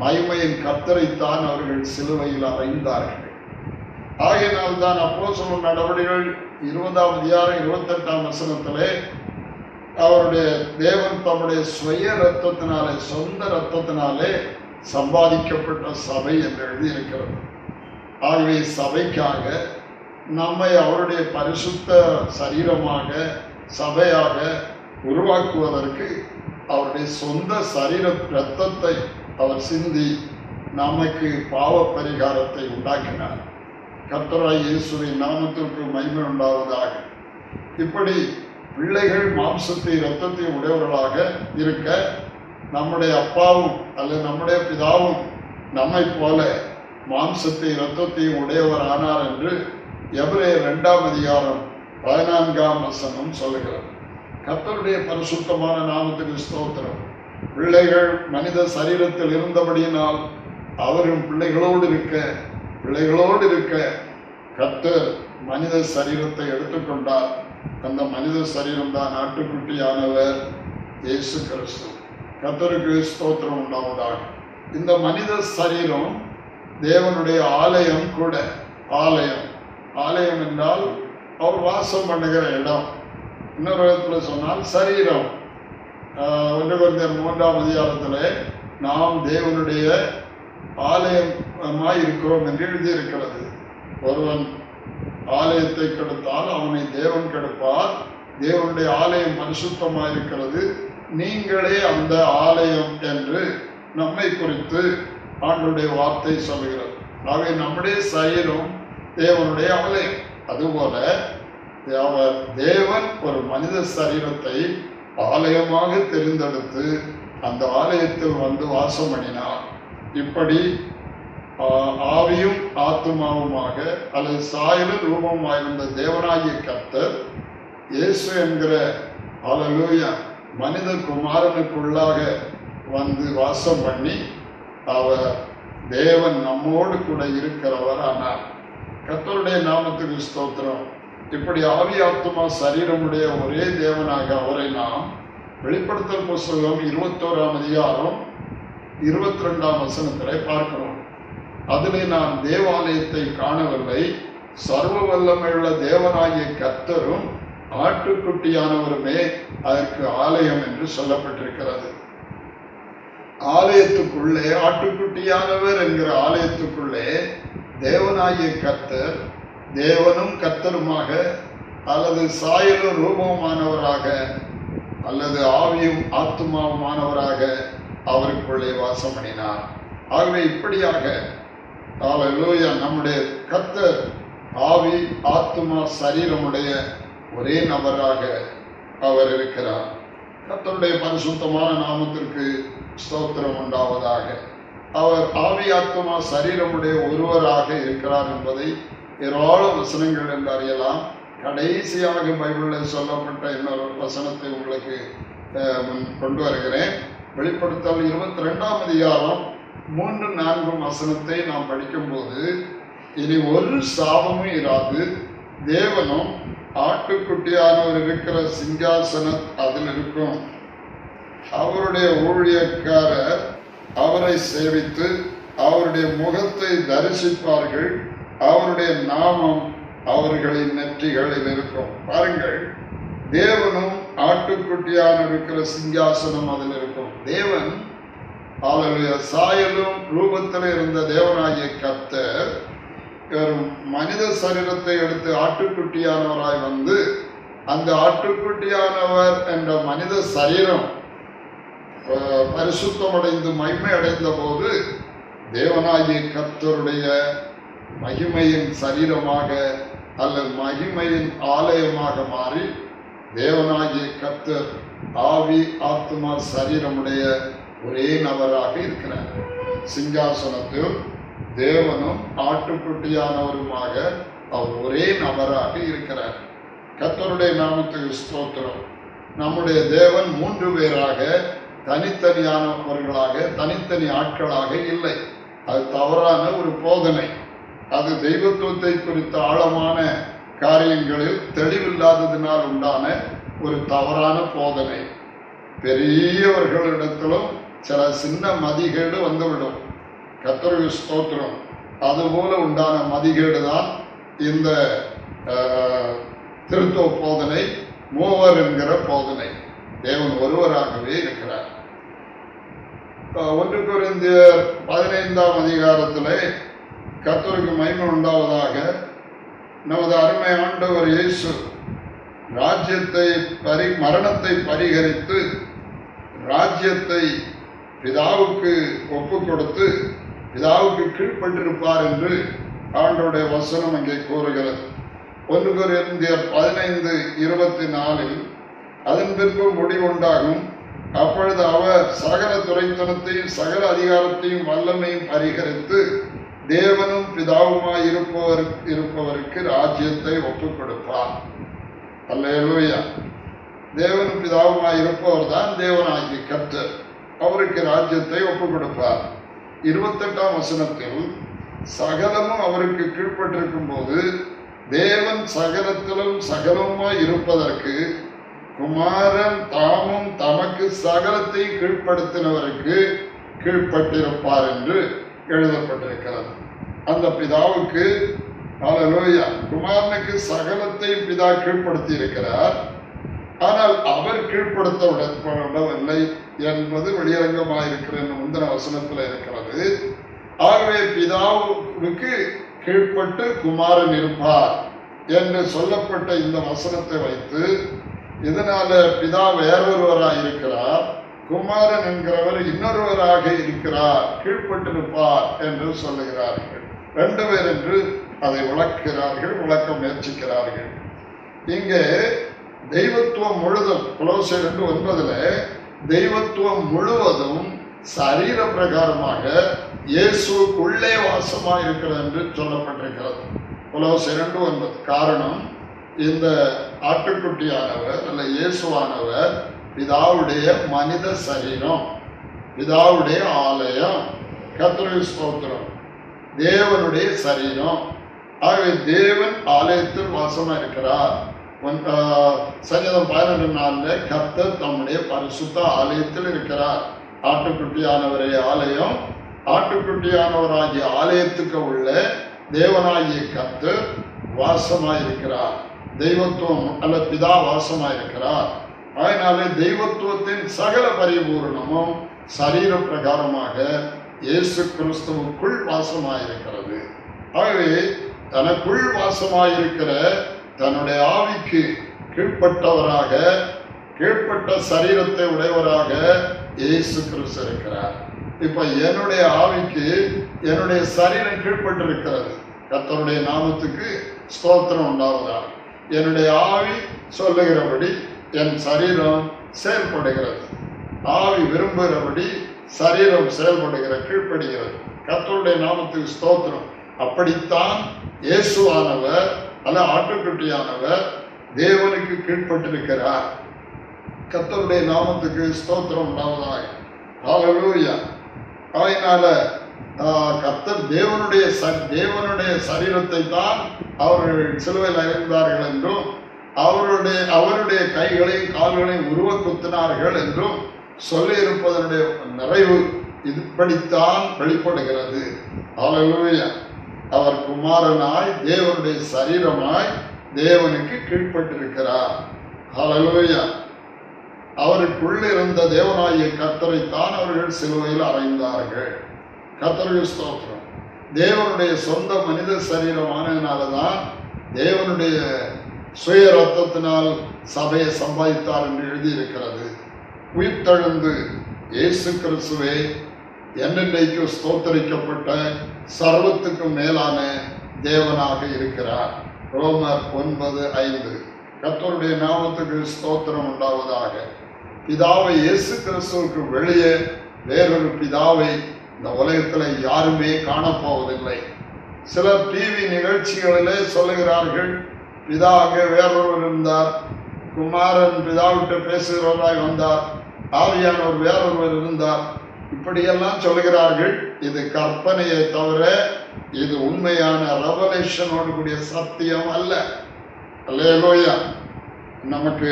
மகிமையின் கர்த்தரைத்தான் அவர்கள் சிலுவையில் அறைந்தார்கள். ஆகையினால் தான் அப்போஸ்தலர் நடவடிக்கைகள் 20:28 அவருடைய தேவன் தம்முடைய சுய ரத்தத்தினாலே, சொந்த ரத்தத்தினாலே சம்பாதிக்கப்பட்ட சபை என்று எழுதியிருக்கிறது. ஆகவே சபைக்காக நம்மை அவருடைய பரிசுத்த சரீரமாக சபையாக உருவாக்குவதற்கு அவருடைய சொந்த சரீர இரத்தத்தை அவர் சிந்தி நமக்கு பாவ பரிகாரத்தை உண்டாக்கினார். கர்த்தராகிய இயேசுவின் நாமத்திற்கு மகிமை உண்டாவதாக. இப்படி பிள்ளைகள் மாம்சத்தை இரத்தத்தை உடையவர்களாக இருக்க நம்முடைய அப்பாவும் அல்லது நம்முடைய பிதாவும் நம்மை போல மாம்சத்தை இரத்தத்தையும் உடையவர் ஆனார் என்று எபிரேயர் 2:14 சொல்லுகிறது. கர்த்தருடைய பரிசுத்தமான நாமத்துக்கு ஸ்தோத்திரம். பிள்ளைகள் மனித சரீரத்தில் இருந்தபடியினால் அவரும் பிள்ளைகளோடு இருக்க கர்த்தர் மனித சரீரத்தை எடுத்துக்கொண்டார். அந்த மனித சரீரம் தான் ஆட்டுக்குட்டியானவர் இயேசு கிறிஸ்து. கர்த்தருக்கு ஸ்தோத்திரம் உண்டாவதாக. இந்த மனித சரீரம் தேவனுடைய ஆலயம் கூட. ஆலயம் என்றால் அவர் வாசம் பண்ணுகிற இடம். இன்னொரு இடத்துல சொன்னால் சரீரம். 1 கொரிந்தியர் 3 நாம் தேவனுடைய ஆலயமாய் இருக்கிறோம் என்று எழுதியிருக்கிறது. ஒருவன் ஆலயத்தை கெடுத்தால் அவனை தேவன் கெடுப்பார். தேவனுடைய ஆலயம் பரிசுத்தமாயிருக்கிறது, நீங்களே அந்த ஆலயம் என்று நம்மை குறித்து ஆண்டவருடைய வார்த்தை சொல்கிறது. ஆகவே நம்முடைய சரீரம் தேவனுடைய ஆலயம். அதுபோல தேவன் ஒரு மனித சரீரத்தை ஆலயமாக தெரிந்தெடுத்து அந்த ஆலயத்தில் வந்து வாசம் பண்ணினார். இப்படி ஆவியும் ஆத்துமாவுமாக அல்லது சாயலும் ரூபமாயிருந்த தேவனாகிய கர்த்தர் இயேசு என்கிற அல்லேலூயா மனித குமாரனுக்குள்ளாக வந்து வாசம் பண்ணி அவர் தேவன் நம்மோடு கூட இருக்கிறவர் ஆனார். கர்த்தருடைய நாமத்துக்கு ஸ்தோத்திரம். இப்படி ஆவி ஆத்துமா சரீரமுடைய ஒரே தேவனாக அவரை நாம் வெளிப்படுத்தல் புஸ்தகம் 21:22 பார்க்கிறோம். அதிலே நாம் தேவாலயத்தை காணவில்லை, சர்வ வல்லமையுள்ள தேவனாகிய கர்த்தரும் ஆட்டுக்குட்டியானவருமே அதற்கு ஆலயம் என்று சொல்லப்பட்டிருக்கிறது. ஆலயத்துக்குள்ளே ஆட்டுக்குட்டியானவர் என்கிற ஆலயத்துக்குள்ளே தேவனாகிய கர்த்தர் தேவனும் கர்த்தருமாக அல்லது சாயலும் ரூபமானவராக அல்லது ஆவியும் ஆத்துமாவுமானவராக அவருக்குள்ளே வாசம் பண்ணினார். ஆகவே இப்படியாக அல்லேலூயா நம்முடைய கர்த்தர் ஆவி ஆத்துமா சரீரமுடைய ஒரே நபராக அவர் இருக்கிறார். கர்த்தருடைய பரிசுத்தமான நாமத்திற்கு ஸ்தோத்திரம் உண்டாவதாக. அவர் ஆவி ஆத்துமா சரீரமுடைய ஒருவராக இருக்கிறார் என்பதை ஏராள வசனங்கள் என்று அறியலாம். கடைசியாக பைபிளில் சொல்லப்பட்ட இன்னொரு வசனத்தை உங்களுக்கு கொண்டு வருகிறேன். வெளிப்படுத்தல் 22:3-4 நாம் படிக்கும்போது, இனி ஒரு சாபமும் இராது, தேவனும் ஆட்டுக்குட்டியானவர் இருக்கிற சிங்காசனம் அதில் இருக்கும். அவருடைய ஊழியக்காரர் அவரை சேவித்து அவருடைய முகத்தை தரிசிப்பார்கள். அவருடைய நாமம் அவர்களின் நெற்றிகளில் இருக்கும். பாருங்கள், தேவனும் ஆட்டுக்குட்டியான இருக்கிற சிங்காசனம் அதில் இருக்கும். தேவன் அவருடைய சாயலும் ரூபத்தில் இருந்த தேவனாகிய கர்த்தர் மனித சரீரத்தை எடுத்து ஆட்டுக்குட்டியானவராய் வந்து அந்த ஆட்டுக்குட்டியானவர் என்ற மனித சரீரம் பரிசுத்தமடைந்து மகிமை அடைந்த போது தேவனாகிய கர்த்தருடைய மகிமையின் சரீரமாக அல்லது மகிமையின் ஆலயமாக மாறி தேவனாகிய கர்த்தர் ஆவி ஆத்மா சரீரமுடைய ஒரே நபராக இருக்கிறார். சிங்காசனத்தில் தேவனும் ஆட்டுக்குட்டியானவருமாக அவர் ஒரே நபராக இருக்கிறார். கர்த்தருடைய நாமத்துக்கு ஸ்தோத்திரம். நம்முடைய தேவன் 3 பேராக தனித்தனியானவர்களாக தனித்தனி ஆட்களாக இல்லை. அது தவறான ஒரு போதனை. அது தெய்வத்துவத்தை குறித்த ஆழமான காரியங்களில் தெளிவில்லாததினால் உண்டான ஒரு தவறான போதனை. பெரியவர்களிடத்திலும் சில சின்ன மதிகேடு வந்துவிடும். கர்த்தருக்கு ஸ்தோத்திரம். அதுபோல உண்டான மதிகேடு தான் இந்த திருத்துவ போதனை, மூவர் என்கிற போதனை. தேவன் ஒருவராகவே இருக்கிறார். 1 கொரிந்தியர் 15ஆம் அதிகாரத்திலே கர்த்தருக்கு மகிமை உண்டாவதாக, நமது அருமை ஆண்டவர் இயேசு ராஜ்யத்தை மரணத்தை பரிகரித்து ராஜ்யத்தை பிதாவுக்கு ஒப்பு கொடுத்து பிதாவுக்கு கீழ்ப்பட்டிருப்பார் என்று ஆண்டவருடைய வசனம் அங்கே கூறுகிறது. 1 கொரிந்தியர் 15:24 அதன் பின்பு முடிவுண்டாகும். அப்பொழுது அவர் சகல துரைத்தனத்தையும் சகல அதிகாரத்தையும் வல்லமையும் பரிகரித்து தேவனும் பிதாவுமாய் இருப்பவருக்கு ராஜ்யத்தை ஒப்புக் கொடுப்பார். அல்லேலூயா. தேவனும் பிதாவுமாய் இருப்பவர் தான் தேவனாகிய கர்த்தர். அவருக்கு ராஜ்யத்தை ஒப்புக் கொடுப்பார். 28ஆம் வசனத்தில் சகலமும் அவருக்கு கீழ்ப்பட்டிருக்கும் போது தேவன் சகலத்திலும் சகலமாய் இருப்பதற்கு குமாரன் தாமும் தமக்கு சகலத்தை கீழ்ப்படுத்தினவருக்கு கீழ்ப்பட்டிருப்பார் என்று எழுதப்பட்டிருக்கிறது. அந்த பிதாவுக்கு அல்லேலூயா, குமாரனுக்கு சகலத்தை பிதா கீழ்ப்படுத்தி இருக்கிறார். ஆனால் அவர் கீழ்ப்படுத்தப்படவில்லை என்பது வெளியரங்கமாயிருக்கிற முந்தின வசனத்தில் இருக்கிறது. ஆகவே பிதாவுக்கு கீழ்ப்பட்டு குமாரன் இருப்பார் என்று சொல்லப்பட்ட இந்த வசனத்தை வைத்து இதனால பிதா வேறொருவராக இருக்கிறார், குமாரன் என்கிறவர் இன்னொருவராக இருக்கிறார், கீழ்ப்பட்டிருப்பார் என்று சொல்லுகிறார்கள். 2 பேர் என்று அதை விளக்குகிறார்கள், விளக்க முயற்சிக்கிறார்கள். இங்கே தெய்வத்துவம் முழுதும் கொலோசியர் 2:9 தெய்வத்துவம் முழுவதும் சரீர பிரகாரமாக இயேசுக்குள்ளே வாசமாக இருக்கிறது என்று சொல்லப்பட்டிருக்கிறது. கொலோசியர் 2:9. காரணம், இந்த ஆட்டுக்குட்டியானவர் அல்ல இயேசுவானவர் பிதாவுடைய மனித சரீரம், பிதாவுடைய ஆலயம். கர்த்தருக்கு ஸ்தோத்திரம். தேவனுடைய சரீரம். ஆகவே தேவன் ஆலயத்தில் வாசமா இருக்கிறார். சங்கீதம் 12:4 கர்த்தர் தம்முடைய பரிசுத்த ஆலயத்தில் இருக்கிறார். ஆட்டுக்குட்டியானவரே ஆலயம். ஆட்டுக்குட்டியானவராகிய ஆலயத்துக்கு உள்ள தேவனாகிய கர்த்தர் வாசமாயிருக்கிறார். தெய்வத்துவம் அல்ல பிதா வாசமாயிருக்கிறார். அதனாலே தெய்வத்துவத்தின் சகல பரிபூரணமும் சரீர பிரகாரமாக இயேசு கிறிஸ்துவுக்குள் வாசமாயிருக்கிறது. ஆகவே தனக்குள் வாசமாயிருக்கிற தன்னுடைய ஆவிக்கு கீழ்ப்பட்டவராக, கீழ்ப்பட்ட சரீரத்தை உடையவராக இயேசு கிறிஸ்து இருக்கிறார். இப்ப என்னுடைய ஆவிக்கு என்னுடைய சரீரம் கீழ்ப்பட்டிருக்கிறது. கர்த்தருடைய நாமத்துக்கு ஸ்தோத்திரம் உண்டாவதாக. என்னுடைய ஆவி சொல்லுகிறபடி என் சரீரம் செயல்படுகிறது. ஆவி விரும்புகிறபடி சரீரம் செயல்படுகிற கீழ்ப்படுகிறது. கர்த்தருடைய நாமத்துக்கு ஸ்தோத்திரம். அப்படித்தான் இயேசுவானவர் அல்ல ஆட்டுக்குட்டியானவர் தேவனுக்கு கீழ்ப்பட்டிருக்கிறார். கர்த்தருடைய நாமத்துக்கு ஸ்தோத்திரம் உண்டாவதாக. ஹல்லேலூயா. அதனால கர்த்தர் தேவனுடைய சரீரத்தை தான் அவர்கள் சிலுவையில் அறிந்தார்கள் என்றும் அவருடைய கைகளையும் கால்களையும் உருவ குத்தினார்கள் என்றும் சொல்லி இருப்பதனுடைய நிறைவு இப்படித்தான் வெளிப்படுகிறது. ஹல்லேலூயா. அவர் குமாரனாய் தேவனுடைய சரீரமாய் தேவனுக்கு கீழ்ப்பட்டிருக்கிறார். ஹல்லேலூயா. அவருக்குள் இருந்த தேவனாகிய கர்த்தரைத்தான் அவர்கள் சிலுவையில் அறைந்தார்கள். கர்த்தருக்கு ஸ்தோத்திரம். தேவனுடைய சொந்த மனித சரீரமானதுனாலதான் தேவனுடைய சுய ரத்தத்தினால் சபையை சம்பாதித்தார் என்று எழுதியிருக்கிறது. உயிர்த்தெழுந்து இயேசு கிறிஸ்துவே என்னென்றைக்கு ஸ்தோத்தரிக்கப்பட்ட சர்வத்துக்கு மேலான தேவனாக இருக்கிறார். ரோமர் 9:5. கர்த்தருடைய நாமத்துக்கு ஸ்தோத்திரம் உண்டாவதாக. பிதாவை இயேசு கிறிஸ்துவுக்கு வெளியே வேறொரு பிதாவை இந்த உலகத்தில் யாருமே காணப்போவதில்லை. சிலர் டிவி நிகழ்ச்சிகளிலே சொல்லுகிறார்கள், பிதா அங்கே வேறொருவர் இருந்தார், குமாரன் பிதாவிட்டு பேசுகிறவராய் வந்தார், ஆவியானவர் வேறொருவர் இருந்தார், இப்படியெல்லாம் சொல்லுகிறார்கள். இது கற்பனையை தவிர இது உண்மையான ரெவலேஷனோடு கூடிய சத்தியம் அல்ல. அல்லேலூயா. நமக்கு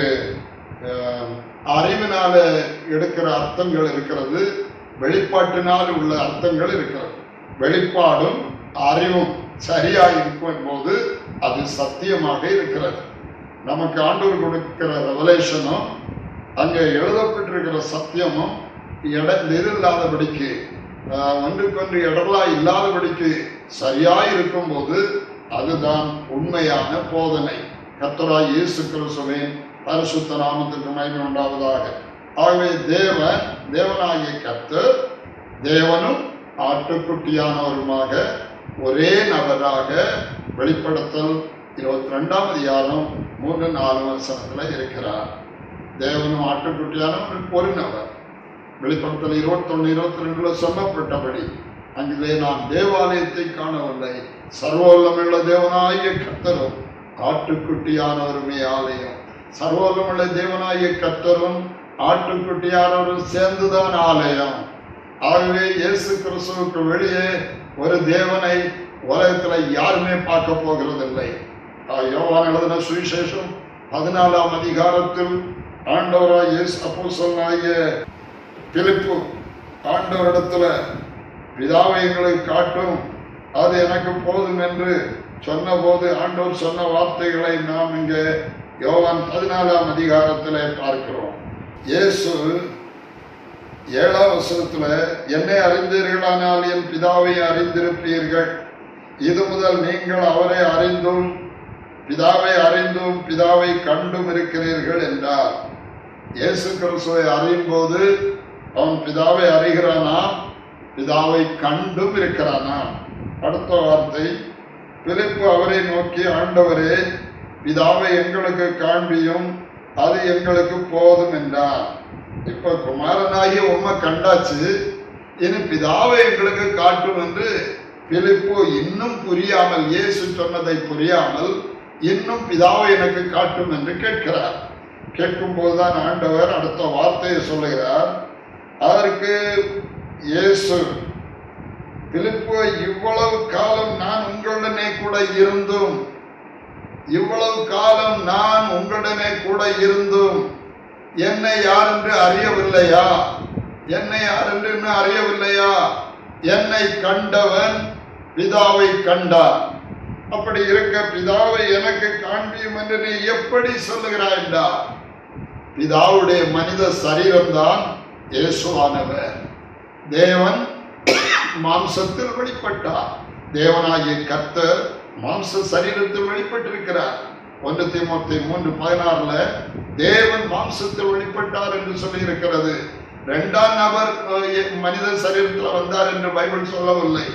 அறிவினால எடுக்கிற அர்த்தங்கள் இருக்கிறது, வெளிப்பாட்டினால் உள்ள அர்த்தங்கள் இருக்கிறது. வெளிப்பாடும் அறிவும் சரியாக இருக்கும் போது அது சத்தியமாக இருக்கிறது. நமக்கு ஆண்டவர் கொடுக்கிற ரெவலேஷனும் அங்கே எழுதப்பட்டிருக்கிற சத்தியமும் இல்லாதபடிக்கு ஒன்றுக்கொன்று இடர்களா இல்லாதபடிக்கு சரியாய் இருக்கும் போது அதுதான் உண்மையான போதனை. கர்த்தராகிய இயேசு கிறிஸ்துவின் பரிசுத்த நாமத்துக்கு மகிமை உண்டாவதாக. ஆகவே தேவனாகிய கர்த்தர் தேவனும் ஆட்டுக்குட்டியானவருமாக ஒரே நபராக வெளிப்படுத்தல் 22ஆம் அதிகாரம் 3-4 வசனத்துல இருக்கிறார். தேவனும் ஆட்டுக்குட்டியானவர் ஒரு நபர். வெளிப்படுத்தல் 21-22 சொல்லப்பட்டபடி அங்கே நான் தேவாலயத்தை காணவில்லை, சர்வவல்லமையுள்ள தேவனாகிய கர்த்தரும் ஆட்டுக்குட்டியானவருமே ஆலயம். சர்வவல்லமையுள்ள தேவனாகிய கர்த்தரும் ஆட்டுக்குட்டியானவரும் சேர்ந்துதான் ஆலயம். ஆகவே இயேசு கிறிஸ்துவுக்கு வெளியே ஒரு தேவனை உலகத்துல யாருமே பார்க்க போகிறதில்லை. யோவான் எழுதின சுவிசேஷம் 14ஆம் அதிகாரத்தில் ஆண்டவராய் இயேசு அப்போஸ்தலனாகிய பிலிப்பு ஆண்டவரிடத்துல பிதாவை எங்களுக்கு காட்டும், அது எனக்கு போதும் என்று சொன்னபோது ஆண்டவர் சொன்ன வார்த்தைகளை நாம் இங்கே யோவான் 14ஆம் அதிகாரத்திலே பார்க்கிறோம். இயேசு 7ஆம் வசனத்துல என்னை அறிந்தீர்களானால் என் பிதாவை அறிந்திருப்பீர்கள், இது முதல் நீங்கள் அவரை அறிந்தும் பிதாவை கண்டும் இருக்கிறீர்கள் என்றார். இயேசு கிறிஸ்துவை அறியும் போது அவன் பிதாவை அறிகிறானா, பிதாவை கண்டும் இருக்கிறானா? அடுத்த வார்த்தை, பிலிப்பு அவரை நோக்கி ஆண்டவரே பிதாவை எங்களுக்கு காண்பியும், அது எங்களுக்கு போதும் என்றார். இப்ப குமாரனாகிய உண்மை கண்டாச்சு, இனி பிதாவை எங்களுக்கு காட்டும் என்று பிலிப்பு இன்னும் புரியாமல், இயேசு சொன்னதை புரியாமல் இன்னும் பிதாவை எனக்கு காட்டும் என்று கேட்கிறார். கேட்கும் போதுதான் ஆண்டவர் அடுத்த வார்த்தையை சொல்லுகிறார். அதற்கு இயேசு, பிலிப்பு இவ்வளவு காலம் நான் உங்களுடனே கூட இருந்தும் என்னை யார் என்று அறியவில்லையா? என்னை கண்டவன் பிதாவை கண்டார். அப்படி இருக்க பிதாவை எனக்கு காண்பியும் என்று நீ எப்படி சொல்லுகிறாய் என்றார். பிதாவுடைய மனித சரீரம்தான் இயேசுவானவர். தேவன் மாம்சத்தில் வெளிப்பட்டார். தேவனாகிய கர்த்தர் மாம்ச சரீரத்தில் வெளிப்பட்டிருக்கிறார். 1 தீமோத்தேயு 3:16 தேவன் மாம்சத்தில் வெளிப்பட்டார் என்று சொல்லி இருக்கிறது. 2ஆம் நபர் மனித சரீரத்தில் வந்தார் என்று பைபிள் சொல்லவில்லை.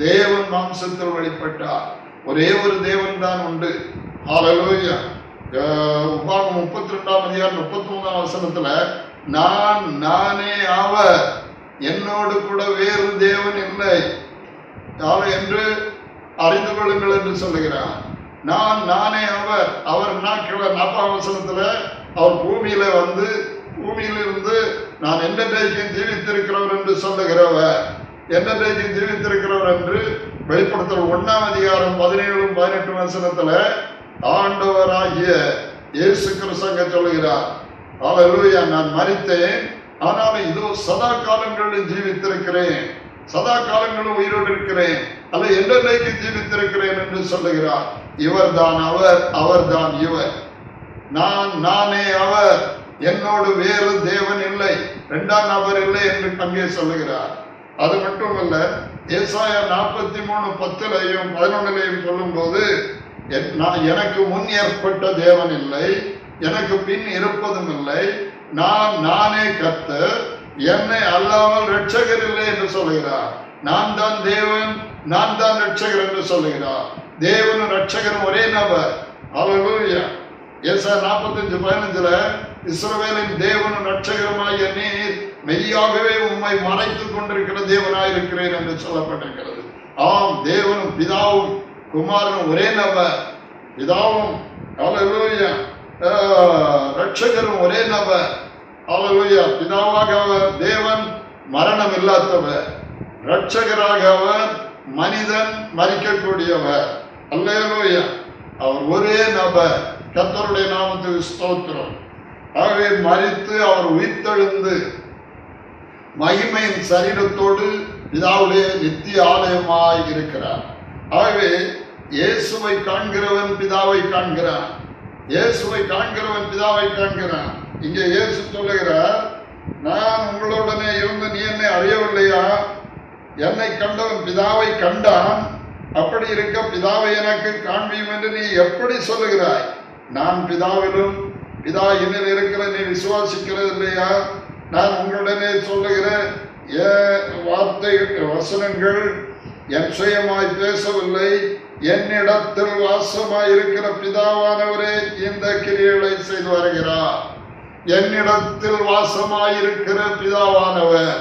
தேவன் மாம்சத்தில் வெளிப்பட்டார். ஒரே ஒரு தேவன் தான் உண்டு. ஹல்லேலூயா. உபாகமம் 32ஆம் அதிகாரம் 33ஆம் வசனத்துல நானே அவர், என்னோடு கூட வேறு தேவன் இல்லை என்று அறிந்து கொள்ளுங்கள் என்று சொல்லுகிறார். நானே அவர் 40ஆம் வசனத்துல அவர் பூமியிலிருந்து நான் என்றைக்கும் ஜீவித்திருக்கிறவர் என்று சொல்லுகிறவர். என்றைக்கு ஜீவித்திருக்கிறவர் என்று வெளிப்படுத்தல் 1:17-18 ஆண்டவராகிய இயேசு கிறிஸ்து சொல்லுகிறார். அல்லேலூயா. நான் மரித்தேன், ஆனாலும் இதோ சதா காலங்களில் ஜீவித்திருக்கிறேன், சதா காலங்களும் உயிரோடு இருக்கிறேன், அல்ல என்றைக்கு ஜீவித்திருக்கிறேன் என்று சொல்லுகிறார். இவர் தான் அவர், அவர் தான் இவர், நானே அவர், என்னோடு வேறு தேவன் இல்லை, இரண்டாம் நபர் இல்லை என்று அங்கே சொல்லுகிறார். அது மட்டுமல்ல, ஏசாயா 43:10-11 சொல்லும் போது, எனக்கு முன் ஏற்பட்ட தேவன் இல்லை, எனக்கு பின் இருப்பதும் இல்லை, நானே கர்த்தர், என்னை அல்லாமல் இரட்சகர் இல்லை என்று சொல்லுகிறார். நான் தான் தேவன், நான் தான் இரட்சகர் என்று சொல்லுகிறார். தேவனும் இரட்சகரும் ஒரே நபர். அல்லேலூயா. ஏசாயா 45:15 இஸ்ரவேலின் தேவனும் இரட்சகருமாகிய நீர் மெய்யாகவே உம்மை மறைத்துக் கொண்டிருக்கிற தேவனாயிருக்கிறேன் என்று சொல்லப்பட்டிருக்கிறது. ஆம், தேவனும் பிதாவும் குமாரனும் ஒரே நபர். பிதாவும் அல்லேலூயா இரட்சகரும் ஒரே நபர். அல்லேலூயா. பிதாவாக அவர் தேவன், மரணம் இல்லாதவர். இரட்சகராக அவர் மனிதன், மரிக்கக்கூடியவர். அல்லேலூயா. அவர் ஒரே நபர். கர்த்தருடைய நாமத்துக்கு ஸ்தோத்திரம். ஆகவே மரித்து அவர் உயிர்த்தெழுந்து மகிமையின் சரீரத்தோடு பிதாவுடைய நித்திய ஆலயமாய் இருக்கிறார். ஆகவே இயேசுவை காண்கிறவன் பிதாவை காண்கிறான், இயேசுவை காண்கிறவன் பிதாவை காண்கிறான். இங்கே இயேசு சொல்லுகிறார், நான் உங்களுடனே இருந்து நீ என்னை அறியவில்லையா? என்னை கண்டவன் பிதாவை கண்டான், அப்படி இருக்க பிதாவை எனக்கு காண்பியும் என்று நீ எப்படி சொல்லுகிறாய்? நான் பிதாவிலும் பிதா என்னில் இருக்கிற நீ விசுவாசிக்கிறது இல்லையா? நான் உங்களுடனே சொல்லுகிற வார்த்தை வசனங்கள் என் சுயமாய் பேசவில்லை, என்னிடத்தில் வாசமாய் இருக்கிற பிதாவானவரே இந்த கிரியைகளை செய்து வருகிறார். என்னிடத்தில் வாசமாய் இருக்கிற பிதாவானவர்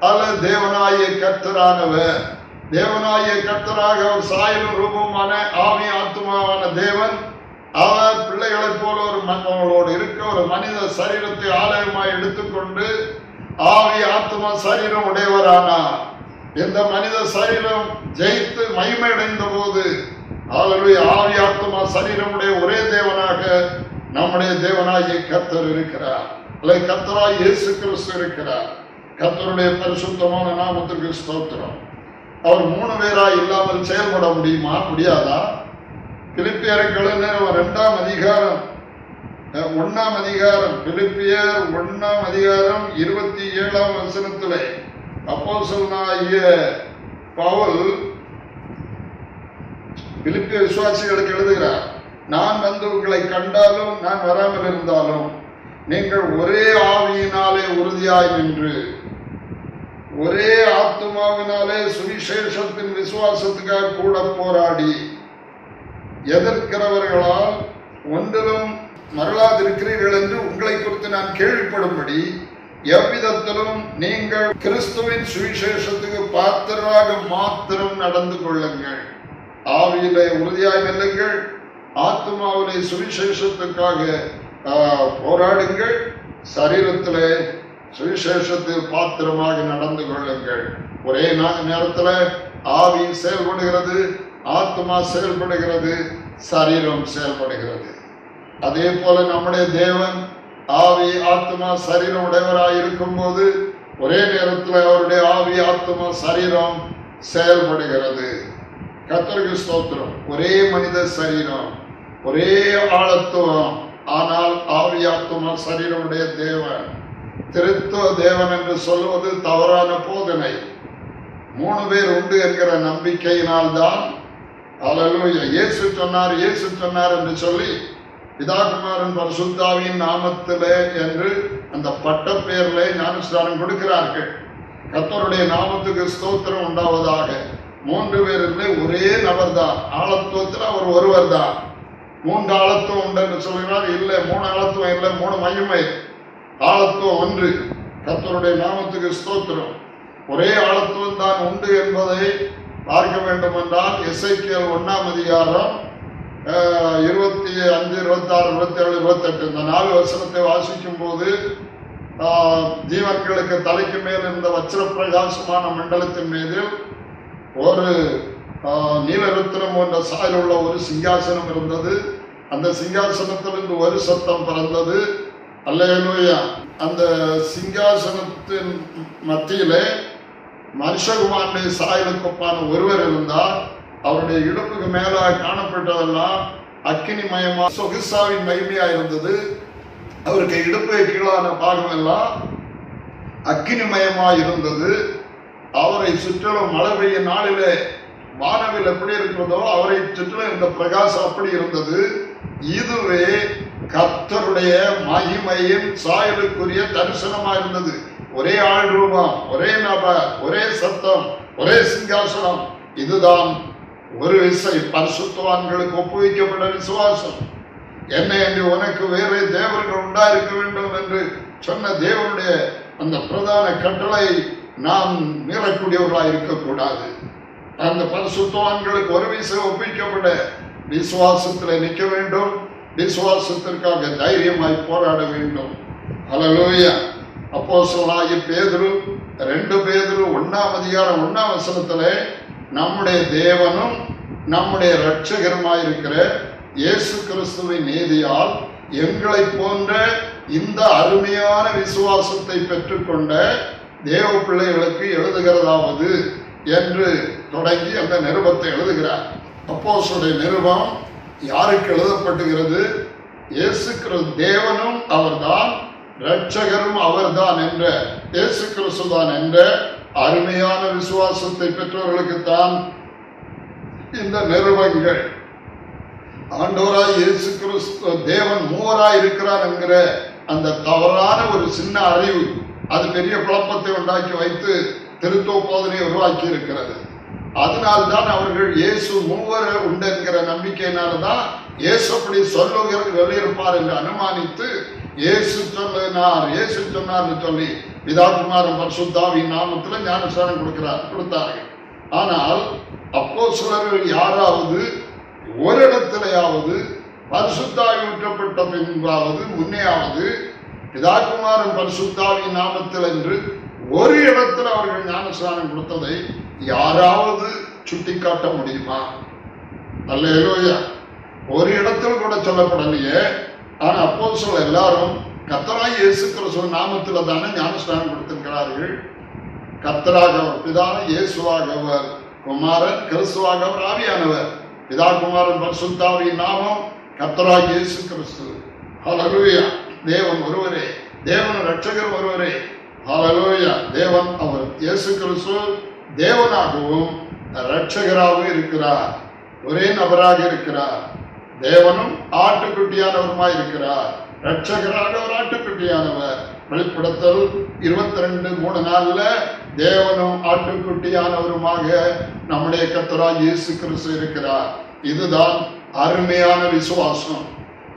அல்ல தேவனாய கர்த்தரானவர். தேவனாய கர்த்தராக அவர் சாயலும் ரூபமான ஆவி ஆத்மாவான தேவன், அவர் பிள்ளைகளைப் போல ஒரு மன்னோடு இருக்க ஒரு மனித சரீரத்தை ஆலயமாய் எடுத்துக்கொண்டு ஆவி ஆத்மா சரீரம் உடையவரானார். இந்த மனித சரீரம் ஜெயித்து மகிமையடைந்த போது ஆவி ஆத்மா சரீரமுடைய ஒரே தேவனாக நம்முடைய தேவனாகிய கர்த்தர் இருக்கிறார், அல்லது கர்த்தராய் இயேசு கிறிஸ்து இருக்கிறார். கர்த்தருடைய பரிசுத்தமான நாமத்திற்கு ஸ்தோத்திரம். அவர் 3 பேராய் இல்லாமல் செயல்பட முடியுமா? முடியாதா? பிலிப்பியருக்கு 2ஆம் அதிகாரம் 1ஆம் அதிகாரம் பிலிப்பியர் 1ஆம் அதிகாரம் 27ஆம் வசனத்திலே அப்போஸ்தலனாகிய பவுல் பிலிப்பிய விசுவாசிகளுக்கு எழுதுகிறார், நான் வந்து உங்களை கண்டாலும் நான் வராமல் இருந்தாலும் நீங்கள் ஒரே ஆவியினாலே உறுதியாய் நின்று ஒரே ஆத்துமாவினாலே சுவிசேஷத்தின் விசுவாசத்துக்காக கூட போராடி எதிர்க்கிறவர்களால் ஒன்றிலும் மறலாதிருக்கிறீர்கள் என்று உங்களை குறித்து நான் கேள்விப்படும்படி எவ்விதத்திலும் நீங்கள் கிறிஸ்துவின் சுவிசேஷத்துக்கு பாத்திரராக மாத்திரம் நடந்து கொள்ளுங்கள். ஆவியிலே உறுதியாய் நில்லுங்கள், ஆத்மாவிலே சுவிசேஷத்துக்காக போராடுங்கள், சரீரத்திலே சுவிசேஷத்தில் பாத்திரமாக நடந்து கொள்ளுங்கள். ஒரே நேரத்தில் ஆவி செயல்படுகிறது, ஆத்மா செயல்படுகிறது, சரீரம் செயல்படுகிறது. அதே போல நம்முடைய தேவன் ஆவி ஆத்மா சரீரம் உடையவராய் இருக்கும் போது ஒரே நேரத்தில் அவருடைய ஆவி ஆத்மா சரீரம் செயல்படுகிறது. கர்த்தருக்கு ஸ்தோத்திரம். ஒரே மனித சரீரம், ஒரே ஆழத்துவம், ஆனால் ஆவி ஆத்மா சரீரமுடைய தேவன். திருத்துவ தேவன் என்று சொல்வது தவறான போதனை. 3 பேர் உண்டு என்கிற நம்பிக்கையினால் தான் அல்லேலூயா இயேசு சொன்னார், இயேசு சொன்னார் என்று சொல்லி பிதாகுமாரன் பரிசுத்தாவியின் நாமத்திலே என்று அந்த பட்ட பெயரிலே ஞானஸ்நானம் கொடுக்கிறார்கள். கர்த்தருடைய நாமத்துக்கு ஸ்தோத்திரம் உண்டாவதாக. 3 பேர் இல்லை, ஒரே நபர் தான். ஆழத்துவத்தில் அவர் ஒருவர் தான். 3 ஆழத்துவம் உண்டு என்று சொல்கிறார். இல்லை, 3 ஆழத்துவம் இல்லை, 3 மகிமை. ஆழத்துவம் ஒன்று. கர்த்தருடைய நாமத்துக்கு ஸ்தோத்திரம். ஒரே ஆழத்துவம் தான் உண்டு என்பதை பார்க்க வேண்டும் என்றால் எசேக்கியேல் 1ஆம் அதிகாரம் 25, 26, 27, 28 இந்த 4 வசனத்தை வாசிக்கும் போது ஜீவன்களுக்கு தலைக்கு மேல் இருந்த வச்சிர பிரகாசமான மண்டலத்தின் மீதில் ஒரு நீலரத்தினம் போன்ற சாயல் உள்ள ஒரு சிங்காசனம் இருந்தது. அந்த சிங்காசனத்திலிருந்து ஒரு சத்தம் பிறந்தது, அல்லேலூயா. அந்த சிங்காசனத்தின் மத்தியிலே மனுஷகுமாரனுடைய சாயலுக்கு ஒப்பான ஒருவர் இருந்தார். அவருடைய இடுப்புக்கு மேல காணப்பட்டதெல்லாம் அக்கினிமயமா சொகுசாவின் மகிமையா இருந்தது. அவருக்கு இடுப்பு கீழான பாகம் எல்லாம் அக்கினிமயமா இருந்தது. அவரை சுற்றிலும் மழை பெய்ய நாளிலே வானவில் எப்படி இருக்கிறதோ அவரை சுற்றிலும் இந்த பிரகாசம் அப்படி இருந்தது. இதுவே கர்த்தருடைய மகிமையின் சாயலுக்குரிய தரிசனமா இருந்தது. ஒரே ஆள் ரூபம், ஒரே நபர், ஒரே சத்தம், ஒரே சிங்காசனம். இதுதான் ஒரு விசை பரிசுத்தவான்களுக்கு ஒப்புவிக்கப்பட்ட விசுவாசம். என்ன என்று உனக்கு வேறு தேவர்கள் உண்டாயிருக்க வேண்டும் என்று சொன்ன தேவனுடைய அந்த பிரதான கட்டளை நாம் மீறக்கூடியவர்களாக இருக்கக்கூடாது. அந்த பரிசுத்தவான்களுக்கு ஒரு விசை ஒப்புவிக்கப்பட்ட விசுவாசத்தில் நிற்க வேண்டும். விசுவாசத்திற்காக தைரியமாய் போராட வேண்டும். அல்லேலூயா. அப்போஸ்தலனாகிய பேதுரு 2 பேதுரு 1ஆம் அதிகாரம் 1ஆம் வசனத்திலே நம்முடைய தேவனும் நம்முடைய இரட்சகருமாயிருக்கிற இயேசு கிறிஸ்துவின் நீதியால் எங்களை போன்ற இந்த அருமையான விசுவாசத்தை பெற்றுக்கொண்ட தேவ பிள்ளைகளுக்கு எழுதுகிறதாவது என்று தொடங்கி அந்த நிருபத்தை எழுதுகிறார். அப்போஸ்தலனுடைய நிருபம் யாருக்கு எழுதப்பட்டுகிறது? இயேசு கிறிஸ்து தேவனும் அவர்தான், இரட்சகரும் அவர்தான் என்ற இயேசு கிறிஸ்து தான் என்ற அருமையான விசுவாசத்தை பெற்றவர்களுக்குத்தான் இந்த நிருபங்கள். ஆண்டவராய் இயேசு கிறிஸ்து தேவன் மூவராய் இருக்கிறார் என்கிற அந்த தவறான ஒரு சின்ன அறிவு அது பெரிய குழப்பத்தை உண்டாக்கி வைத்து திருத்துவ போதனை உருவாக்கி இருக்கிறது. அதனால்தான் அவர்கள் இயேசு மூவர் உண்டு என்கிற நம்பிக்கையினால்தான் இயேசு அப்படி சொல்லியிருப்பார் என்று அனுமானித்து இயேசு சொன்னார் சொல்லி பிதாகுமாரன் பரிசுத்தாவின் நாமத்தில் ஞானஸ்நானம் கொடுத்தார்கள். ஆனால் அப்போஸ்தலர்கள் யாராவது ஒரு இடத்திலேயாவது பரிசுத்தாவி ஊற்றப்பட்ட பின்பாவது முன்னையாவது பிதாகுமாரன் பரிசுத்தாவின் நாமத்தில் என்று ஒரு இடத்தில் அவர்கள் ஞானஸ்நானம் கொடுத்ததை யாராவது சுட்டிக்காட்ட முடியுமா? அல்லேலூயா. ஒரு இடத்தில் கூட சொல்லப்படலையே. ஆனா அப்போஸ்தலர்கள் எல்லாரும் கர்த்தராகிய இயேசு கிறிஸ்து நாமத்தில் தானே ஞானஸ்நானம் கொடுத்திருக்கிறார்கள். கர்த்தராக பிதா, இயேசுவாகவர் குமாரன், கிறிஸ்துவாகவர் ஆவியானவர். பிதா குமாரன் பரிசுத்தாவின் நாமம் கர்த்தராகிய இயேசு கிறிஸ்து. ஹல்லேலூயா. தேவன் ஒருவரே, தேவன் இரட்சகர் ஒருவரே. ஹல்லேலூயா. தேவன் அவர் இயேசு கிறிஸ்து தேவனாகவும் இரட்சகராகவும் இருக்கிறார். ஒரே நபராக இருக்கிறார். தேவனும் ஆட்டுக்குட்டியானவருமாய் இருக்கிறார். இரட்சகராக ஒரு ஆட்டுக்குட்டியானவர். வெளிப்படுத்தல் 22:3 தேவனும் ஆட்டுக்குட்டியானவருமாக நம்முடைய கர்த்தராகிய இயேசு கிறிஸ்து இருக்கிறார். இதுதான் அருமையான விசுவாசம்.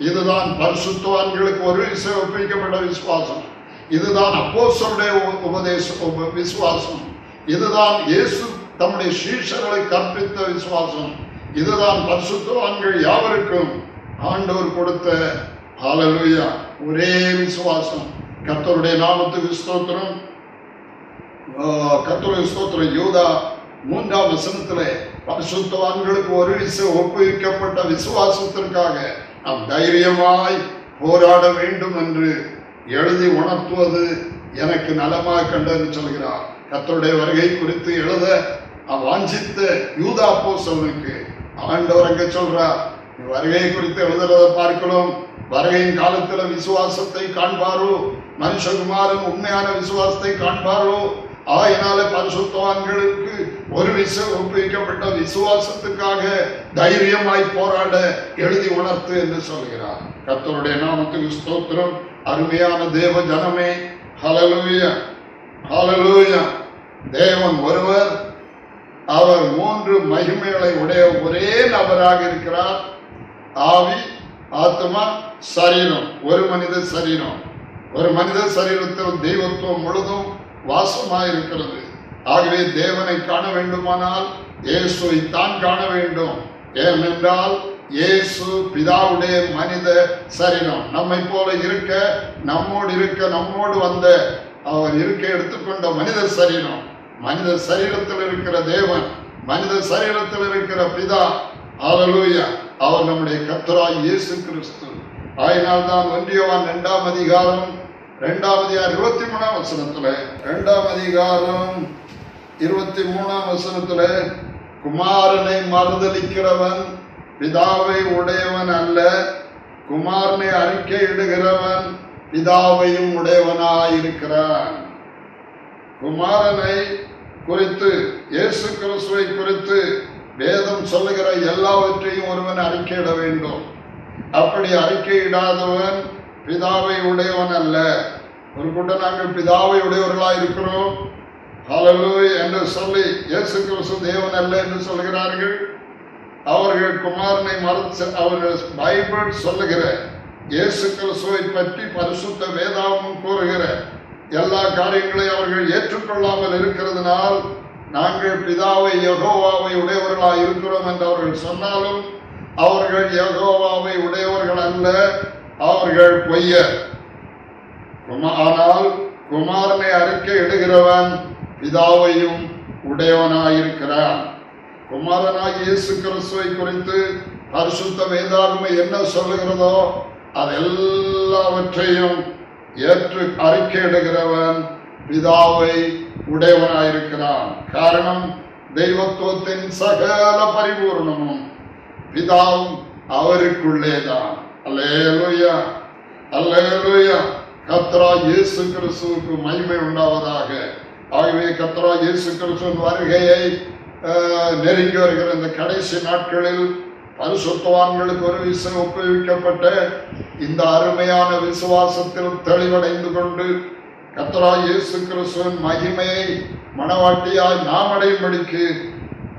இதுதான் பரிசுத்தவான்களுக்கு ஒரு விசை ஒப்புவிக்கப்பட்ட விசுவாசம். இதுதான் அப்போஸ்தலருடைய விசுவாசம். இதுதான் இயேசு தம்முடைய சீஷர்களை கற்பித்த விசுவாசம். இதுதான் பரிசுத்தவான்கள் யாவருக்கும் ஆண்டவர் கொடுத்த ஹல்லேலூயா ஒரே விசுவாசம். கர்த்தருடைய நாமத்துக்கு ஸ்தோத்திரம். கர்த்தருடைய ஸ்தோத்திரம். யூதா 3ஆம் வசனத்திலே பரிசுத்தவான்களுக்கு ஒரு விசை ஒப்புவிக்கப்பட்ட விசுவாசத்திற்காக நாம் தைரியமாய் போராட வேண்டும் என்று எழுதி உணர்த்துவது எனக்கு நலமாக கண்டது சொல்கிறார். கர்த்தருடைய வருகை குறித்து எழுத வாஞ்சித்த யூதா அப்போஸ்தலனுக்கு ஆண்டவர் அங்க சொல்றார், வருகை குறித்து எழுதுறத பார்க்கலாம். வருகையின் காலத்துல விசுவாசத்தை காண்பாரோ, மனுஷகுமாரன் உண்மையான விசுவாசத்தை காண்பாரோ. ஆயினால பரிசுத்தவான்களுக்கு ஒரு விசை ஒப்புவிக்கப்பட்ட விசுவாசத்துக்காக தைரியமாய் போராட எழுதி உணர்த்து என்று சொல்கிறார். கர்த்தருடைய நாமத்துக்கு ஸ்தோத்திரம். அருமையான தேவ ஜனமே, ஹல்லேலூயா, ஹல்லேலூயா. தேவன் ஒருவர், அவர் 3 மகிமைகளை உடைய ஒரே நபராக இருக்கிறார். ஆவி, ஆத்மா, சரீரம். ஒரு மனித சரீரம். ஒரு மனித சரீரத்தில் தெய்வத்துவம் முழுதும் வாசமாயிருக்கிறது. ஆகவே தேவனை காண வேண்டுமானால் இயேசுவை தான் காண வேண்டும். ஏனென்றால் இயேசு பிதாவுடைய மனித சரீரம். நம்மை போல இருக்க, நம்மோடு வந்த அவர் இருக்க எடுத்துக்கொண்ட மனித சரீரம். மனித சரீரத்தில் இருக்கிற தேவன், மனித சரீரத்தில் இருக்கிற பிதா. ஹல்லேலூயா. அவர் நம்முடைய கர்த்தராய் இயேசு கிறிஸ்து. அதனால் தான் 1 யோவான் 2ஆம் அதிகாரம் 23ஆம் வசனத்துல, 2ஆம் அதிகாரம் 23ஆம் வசனத்துல, குமாரனை மறுதலிக்கிறவன் பிதாவை உடையவன் அல்ல, குமாரனை அறிக்கையிடுகிறவன் பிதாவையும் உடையவனாயிருக்கிறான். குமாரனை குறித்து, இயேசு கிறிஸ்துவை குறித்து வேதம் சொல்லுகிற எல்லாவற்றையும் ஒருவன் அறிக்கையிட வேண்டும். அப்படி அறிக்கையிடாதவன் பிதாவை உடையவன் அல்ல. ஒரு கூட்டம் நாங்கள் பிதாவை உடையவர்களாக இருக்கிறோம் ஹல்லேலூயா என்று சொல்லி இயேசு கிறிஸ்து தேவன் அல்ல என்று சொல்கிறார்கள். அவர்கள் குமாரனை மறுத்து, அவர்கள் பைபிள் சொல்லுகிற இயேசு கிறிஸ்துவை பற்றி பரிசுத்த வேதாகமம் கூறுகிற எல்லா காரியங்களையும் அவர்கள் ஏற்றுக்கொள்ளாமல் இருக்கிறதுனால் நாங்கள் பிதாவை யெகோவாவை உடையவர்களாக இருக்கிறோம் என்று அவர்கள் சொன்னாலும் அவர்கள் யெகோவாவை உடையவர்கள் அல்ல, அவர்கள் பொய்யர். ஆனால் குமாரனை அறிக்கை இடுகிறவன் பிதாவையும் உடையவனாயிருக்கிறான். குமாரனாய் இயேசு கிறிஸ்துவை குறித்து பரிசுத்த வேதாகமம் என்ன சொல்லுகிறதோ அதெல்லாவற்றையும் ஏற்று அறிக்கையிடுகிறவன் பிதாவை உடையவனாயிருக்கிறான். காரணம், தெய்வத்துவத்தின் சகல பரிபூர்ணமும் பிதாவும் அவருக்குள்ளேதான். அல்லேலூயா, அல்லேலூயா. கர்த்தராகிய இயேசு கிறிஸ்துவுக்கு மகிமை உண்டாவதாக. ஆகவே கர்த்தராகிய இயேசு கிறிஸ்துவின் வருகையை நெருங்கி வருகிற இந்த கடைசி நாட்களில் பரிசுத்தவான்களுக்கு ஒரு விஷயம் ஒப்புவிக்கப்பட்ட இந்த அருமையான விசுவாசத்தில் தெளிவடைந்து கொண்டு கர்த்தராகிய இயேசு கிறிஸ்துவின் மகிமையை மணவாட்டியாய் நாம் அடையும்படிக்கு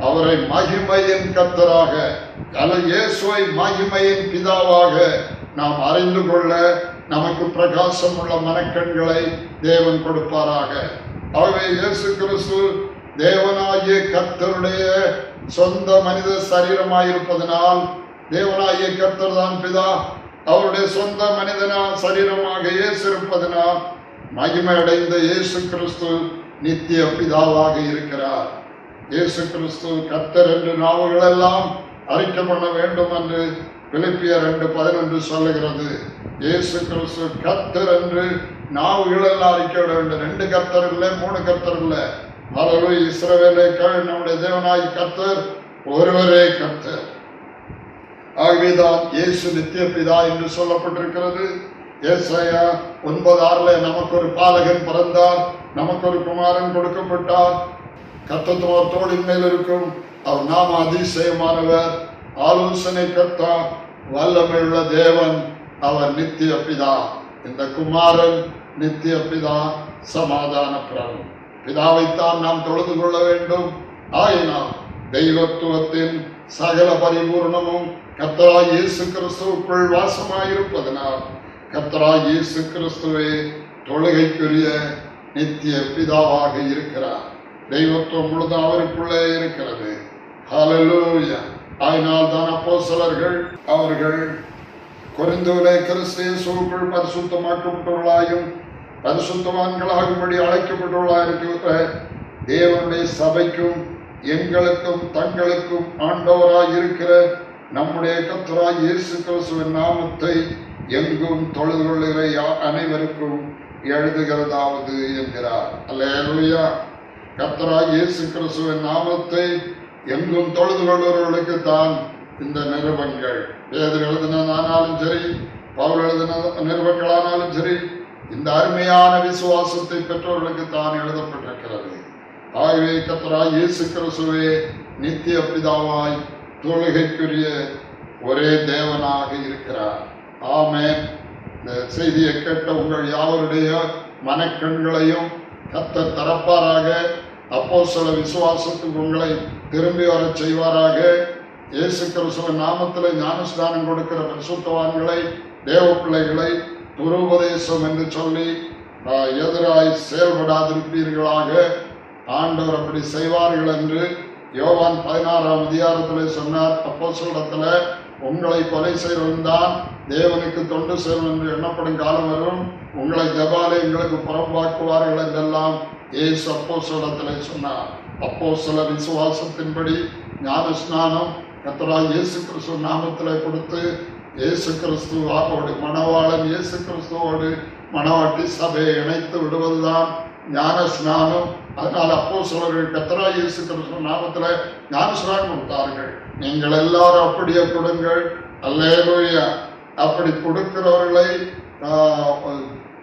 அவரை மகிமையின் கர்த்தராக, அல்லது இயேசுவை மகிமையின் பிதாவாக நாம் அறிந்து கொள்ள நமக்கு பிரகாசம் உள்ள மனக்கண்களை தேவன் கொடுப்பாராக. ஆகவே இயேசு கிறிஸ்து தேவனாகிய கர்த்தருடைய சொந்த மனித சரீரமாயிருப்பதனால், தேவனாகிய கர்த்தர் தான் பிதா, அவருடைய சொந்த மனிதனா சரீரமாக இயேசு இருப்பதனால் மகிமை அடைந்த இயேசு கிறிஸ்து நித்திய பிதாவாக இருக்கிறார். இயேசு கிறிஸ்து கர்த்தர் என்று நாவுகள் எல்லாம் அறிக்கை பண்ண வேண்டும் என்று பிலிப்பியர் 2:11 சொல்லுகிறது. இயேசு கிறிஸ்து கர்த்தர் என்று நாவுகள் எல்லாம் அறிக்கையிட வேண்டும். 2 கர்த்தர் இல்லை, 3 கர்த்தர் இல்லை. ஹல்லேலூயா. இஸ்ரவேலே கேள், நம்முடைய தேவனாய் கர்த்தர் ஒருவரே கர்த்தர். ஆகவேதான் இயேசு நித்திய பிதா என்று சொல்லப்பட்டிருக்கிறது. ஏசாயா 9:6 நமக்கு ஒரு பாலகன் பிறந்தார், நமக்கு ஒரு குமாரன் கொடுக்கப்பட்டார், கர்த்தத்துவம் தோளின் மேல் இருக்கும், அவர் நாம அதிசயமானவர், ஆலோசனை கர்த்தா, வல்லமையுள்ள தேவன், அவர் நித்திய பிதா. இந்த குமாரன் நித்திய பிதா, சமாதான பிரபு. பிதாவைத்தான் நாம் தொழுது கொள்ள வேண்டும். ஆயினால் தெய்வத்துவத்தின் சகல பரிபூர்ணமும் கர்த்தராகிய இயேசு கிறிஸ்துவுக்குள் வாசமாயிருப்பதனால் கர்த்தராகிய இயேசு கிறிஸ்துவே தொழுகைக்குரிய நித்திய பிதாவாக இருக்கிறார். தெய்வத்துவம் முழுதும் அவருக்குள்ளே இருக்கிறது. ஹல்லேலூயா. ஆயினால் தான் அப்போஸ்தலர்கள் அவர்கள் கொரிந்துவிலே கிறிஸ்து இயேசுவுக்குள் பரிசுத்தமாக்கப்பட்டவர்களாயும் பரிசுத்தவான்களாகும்படி அழைக்கப்பட்டவர்களாயிருக்கிற தேவனுடைய சபைக்கும் எங்களுக்கும் தங்களுக்கும் ஆண்டவராய் இருக்கிற நம்முடைய கர்த்தராகிய இயேசு கிறிஸ்துவின் நாமத்தை எங்கும் தொழுது கொள்ளுகிற அனைவருக்கும் எழுதுகிறதாவது என்கிறார். அல்லேலூயா. கர்த்தராகிய இயேசு கிறிஸ்துவின் நாமத்தை எங்கும் தொழுது கொள்ளுகிறவர்களுக்கு தான் இந்த நிருபங்கள், பேதுரு எழுதினாலும் சரி, பவுல் எழுதின நிருபங்களானாலும் சரி, இந்த அருமையான விசுவாசத்தை பெற்றவர்களுக்கு தான் எழுதப்பட்டிருக்கிறது. ஆகவே கர்த்தராகிய இயேசு கிறிஸ்துவே நித்திய பிதாவாய் தொழுகைக்குரிய ஒரே தேவனாக இருக்கிறார். ஆமென். இந்த செய்தியை கேட்ட உங்கள் யாவருடைய மனக்கண்களையும் கர்த்தர் திறப்பாராக. அப்போஸ்தல விசுவாசத்துக்கு உங்களை திரும்பி வர செய்வாராக. இயேசு கிறிஸ்துவின் நாமத்தில் ஞானஸ்நானம் கொடுக்கிற பரிசுத்தவான்களை, தேவ பிள்ளைகளை துருபதேசம் என்று சொல்லி எதிராய் செயல்படாதிருப்பீர்களாக. ஆண்டவர் அப்படி செய்வார்கள் என்று யோவான் 16ஆம் அதிகாரத்தில் சொன்னார். அப்போஸ்தலத்தில் உங்களை கொலை செய்வன் தான் தேவனுக்கு தொண்டு செய்வன் என்று எண்ணப்படும் காலம் வரும். உங்களை ஜெபாலயங்களுக்கு புறம்பாக்குவார்கள் என்றெல்லாம் இயேசு அப்போஸ்தலத்திலே சொன்னார். அப்போஸ்தல விசுவாசத்தின்படி ஞான ஸ்நானம் கர்த்தராகிய இயேசு கிறிஸ்து நாமத்திலே கொடுத்து இயேசு கிறிஸ்துவோடு மணவாளன் இயேசு கிறிஸ்துவோடு மணவாட்டி சபையை இணைத்து விடுவதுதான் ஞான ஸ்நானம். அதனால அப்போஸ்தலர்கள் கர்த்தராகிய இயேசு கிறிஸ்து நாமத்திலே ஞான ஸ்நானம் கொடுத்தார்கள். நீங்கள் எல்லாரும் அப்படியே கொடுங்கள். அல்லேலூயா. அப்படி கொடுக்கிறவர்களை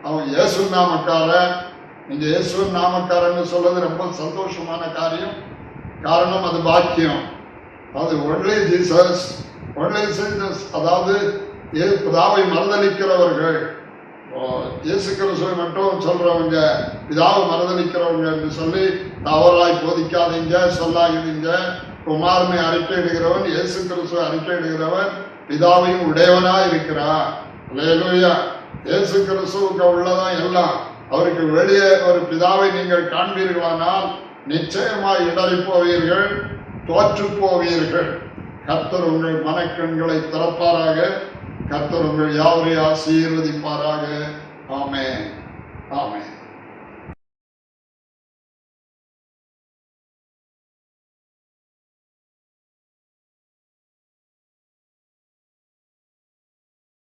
அவன் இயேசு நாமக்காரன், நீங்க இயேசு நாமக்காரன்னு சொல்றது ரொம்ப சந்தோஷமான காரியம். காரணம் அது பாக்கியம். அது ஒன்லி ஜீசஸ், ஒன்லி ஜீசஸ். அதாவது பிதாவை மறுதலிக்கிறவர்கள், இயேசு கிறிஸ்துவை மட்டும் சொல்றவங்க, பிதாவை மறுதலிக்கிறவங்க என்று சொல்லி தவறாய் போதிக்காதீங்க, சொல்லாதீங்க. குமாரனை அறிக்கையிடுகிறவன், இயேசு கிறிஸ்துவை அறிக்கையிடுகிறவன் பிதாவையும் உடையவனாய் இருக்கிறான். அல்லேலூயா. இயேசு கிறிஸ்துவுக்கு உள்ளதான் எல்லாம். அவருக்கு வெளியே ஒரு பிதாவை நீங்கள் காண்பீர்களானால் நிச்சயமாய் இடறி போவீர்கள், தோற்று போவீர்கள். கர்த்தர் உங்கள் மனக்கண்களை திறப்பாராக. கர்த்தர் உங்கள் யாவரையும் ஆசீர்வதிப்பாராக. ஆமென், ஆமென்.